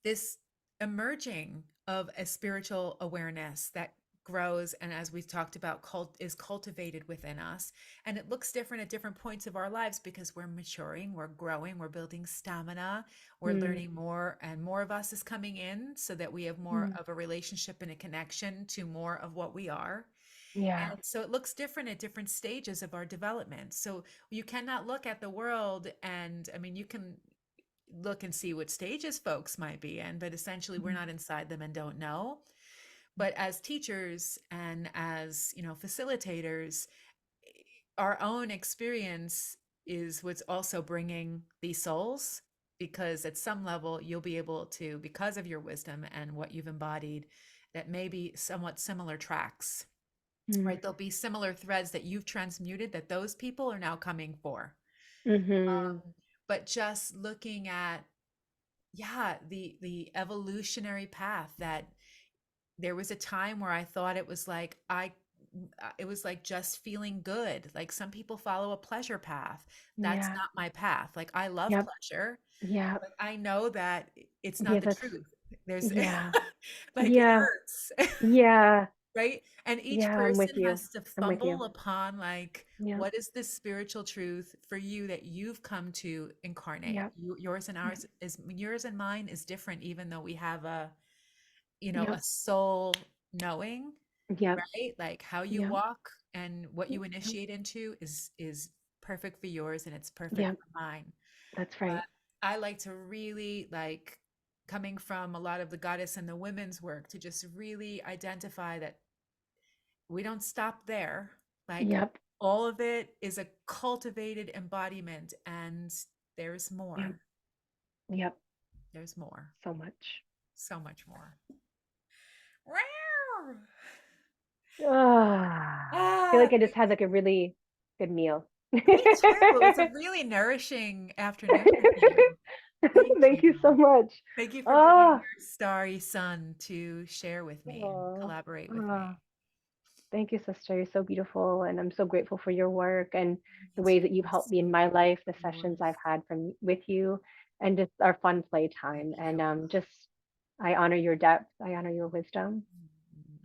S1: this emerging of a spiritual awareness that grows and as we've talked about is cultivated within us, and it looks different at different points of our lives because we're maturing, we're growing, we're building stamina, we're
S2: Mm,
S1: learning more, and more of us is coming in so that we have more
S2: mm,
S1: of a relationship and a connection to more of what we are.
S2: yeah.
S1: And so it looks different at different stages of our development. So you cannot look at the world and I mean, you can look and see what stages folks might be in, but essentially we're
S2: Mm,
S1: not inside them and don't know. But as teachers and as, facilitators, our own experience is what's also bringing these souls, because at some level you'll be able to, because of your wisdom and what you've embodied, that may be somewhat similar tracks,
S2: Mm.
S1: right? There'll be similar threads that you've transmuted that those people are now coming for.
S2: Mm-hmm.
S1: But just looking at, yeah, the evolutionary path, that there was a time where I thought it was like it was like just feeling good. Like some people follow a pleasure path. That's
S2: Yeah.
S1: not my path. Like I love
S2: Yep.
S1: pleasure,
S2: Yep.
S1: but I know that it's not
S2: Yeah,
S1: the
S2: that's
S1: truth. There's
S2: yeah.
S1: like it
S2: Yeah.
S1: hurts.
S2: Yeah.
S1: Right? And each
S2: Yeah, I'm with
S1: person
S2: you.
S1: has to
S2: I'm with you.
S1: fumble upon, like,
S2: Yep.
S1: what is this spiritual truth for you that you've come to incarnate?
S2: Yep.
S1: Yours and
S2: Yep.
S1: ours is, yours and mine is different, even though we have a, a
S2: Yep.
S1: soul knowing,
S2: Yep.
S1: right? Like how you
S2: Yep.
S1: walk and what you
S2: Yep.
S1: initiate into is perfect for yours and it's perfect
S2: Yep.
S1: for mine.
S2: That's
S1: But
S2: right.
S1: I like to really, like, coming from a lot of the goddess and the women's work, to just really identify that we don't stop there. Like
S2: Yep.
S1: all of it is a cultivated embodiment, and there's
S2: Yep.
S1: more.
S2: Yep.
S1: There's more.
S2: So much.
S1: So much more.
S2: I feel
S1: Ah,
S2: like I just had like a really good meal.
S1: me too. It's a really nourishing afternoon with you. Thank
S2: Thank
S1: you.
S2: you so much.
S1: Thank you for bringing
S2: Ah,
S1: your starry sun to share with me and
S2: oh,
S1: collaborate with me.
S2: ah. Thank you, sister. You're so beautiful, and I'm so grateful for your work and
S1: Me
S2: the
S1: too.
S2: ways that you've helped me in my life, the sessions
S1: Yours.
S2: I've had from with you, and just our fun
S1: Thank
S2: playtime.
S1: you.
S2: And just, I honor your depth. I honor your wisdom.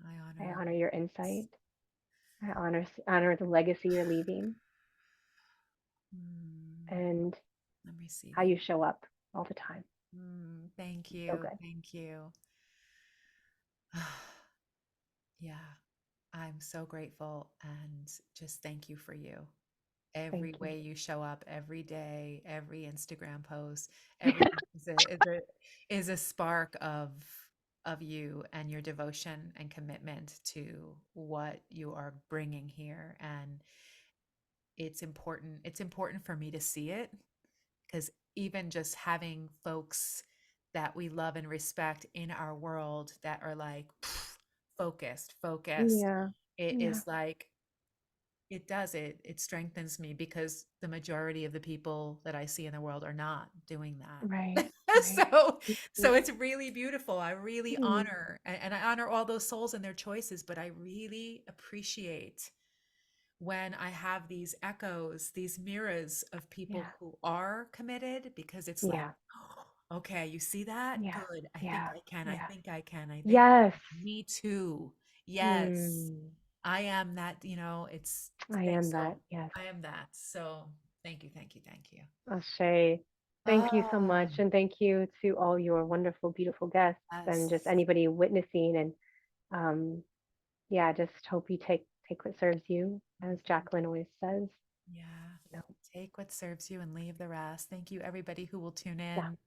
S1: I honor
S2: I
S1: you.
S2: honor your insight. I honor the legacy you're leaving
S1: Mm,
S2: and
S1: I'm
S2: how
S1: receiving.
S2: you show up all the time.
S1: Thank
S2: So
S1: you.
S2: good.
S1: Thank you. Yeah, I'm so grateful and just thank you for you. Every
S2: Thank you.
S1: way you show up every day, every Instagram post, everything is a spark of you and your devotion and commitment to what you are bringing here. And it's important for me to see it, because even just having folks that we love and respect in our world that are like focused,
S2: Yeah.
S1: it
S2: Yeah.
S1: is like, it strengthens me, because the majority of the people that I see in the world are not doing that.
S2: Right. Right.
S1: So it's really beautiful. I really
S2: Mm.
S1: honor, and I honor all those souls and their choices, but I really appreciate when I have these echoes, these mirrors of people
S2: Yeah.
S1: who are committed, because it's like,
S2: Yeah.
S1: "Oh, okay, you see that?
S2: Yeah.
S1: Good. I think
S2: Yeah.
S1: I can. I
S2: Yeah.
S1: think I can. I think
S2: Yes.
S1: me too. Yes.
S2: Mm.
S1: I am that, it's
S2: I
S1: thanks.
S2: am
S1: So
S2: that. Yes.
S1: I am that. So thank you, thank you, thank you.
S2: Ashay. Thank you so
S1: Ah,
S2: much. And thank you to all your wonderful, beautiful guests and just
S1: yes.
S2: anybody witnessing. And um, yeah, just hope you take what serves you, as
S1: Mhm.
S2: Jacqueline always says.
S1: Yeah.
S2: You know,
S1: Take what serves you and leave the rest. Thank you, everybody who will tune
S2: yeah,
S1: in.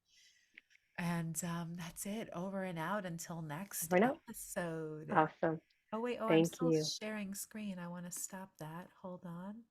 S1: And that's it. Over and out until next
S2: over and out.
S1: episode.
S2: Awesome.
S1: Oh, wait. Oh, I'm
S2: Thank
S1: still
S2: you.
S1: sharing screen. I want to stop that. Hold on.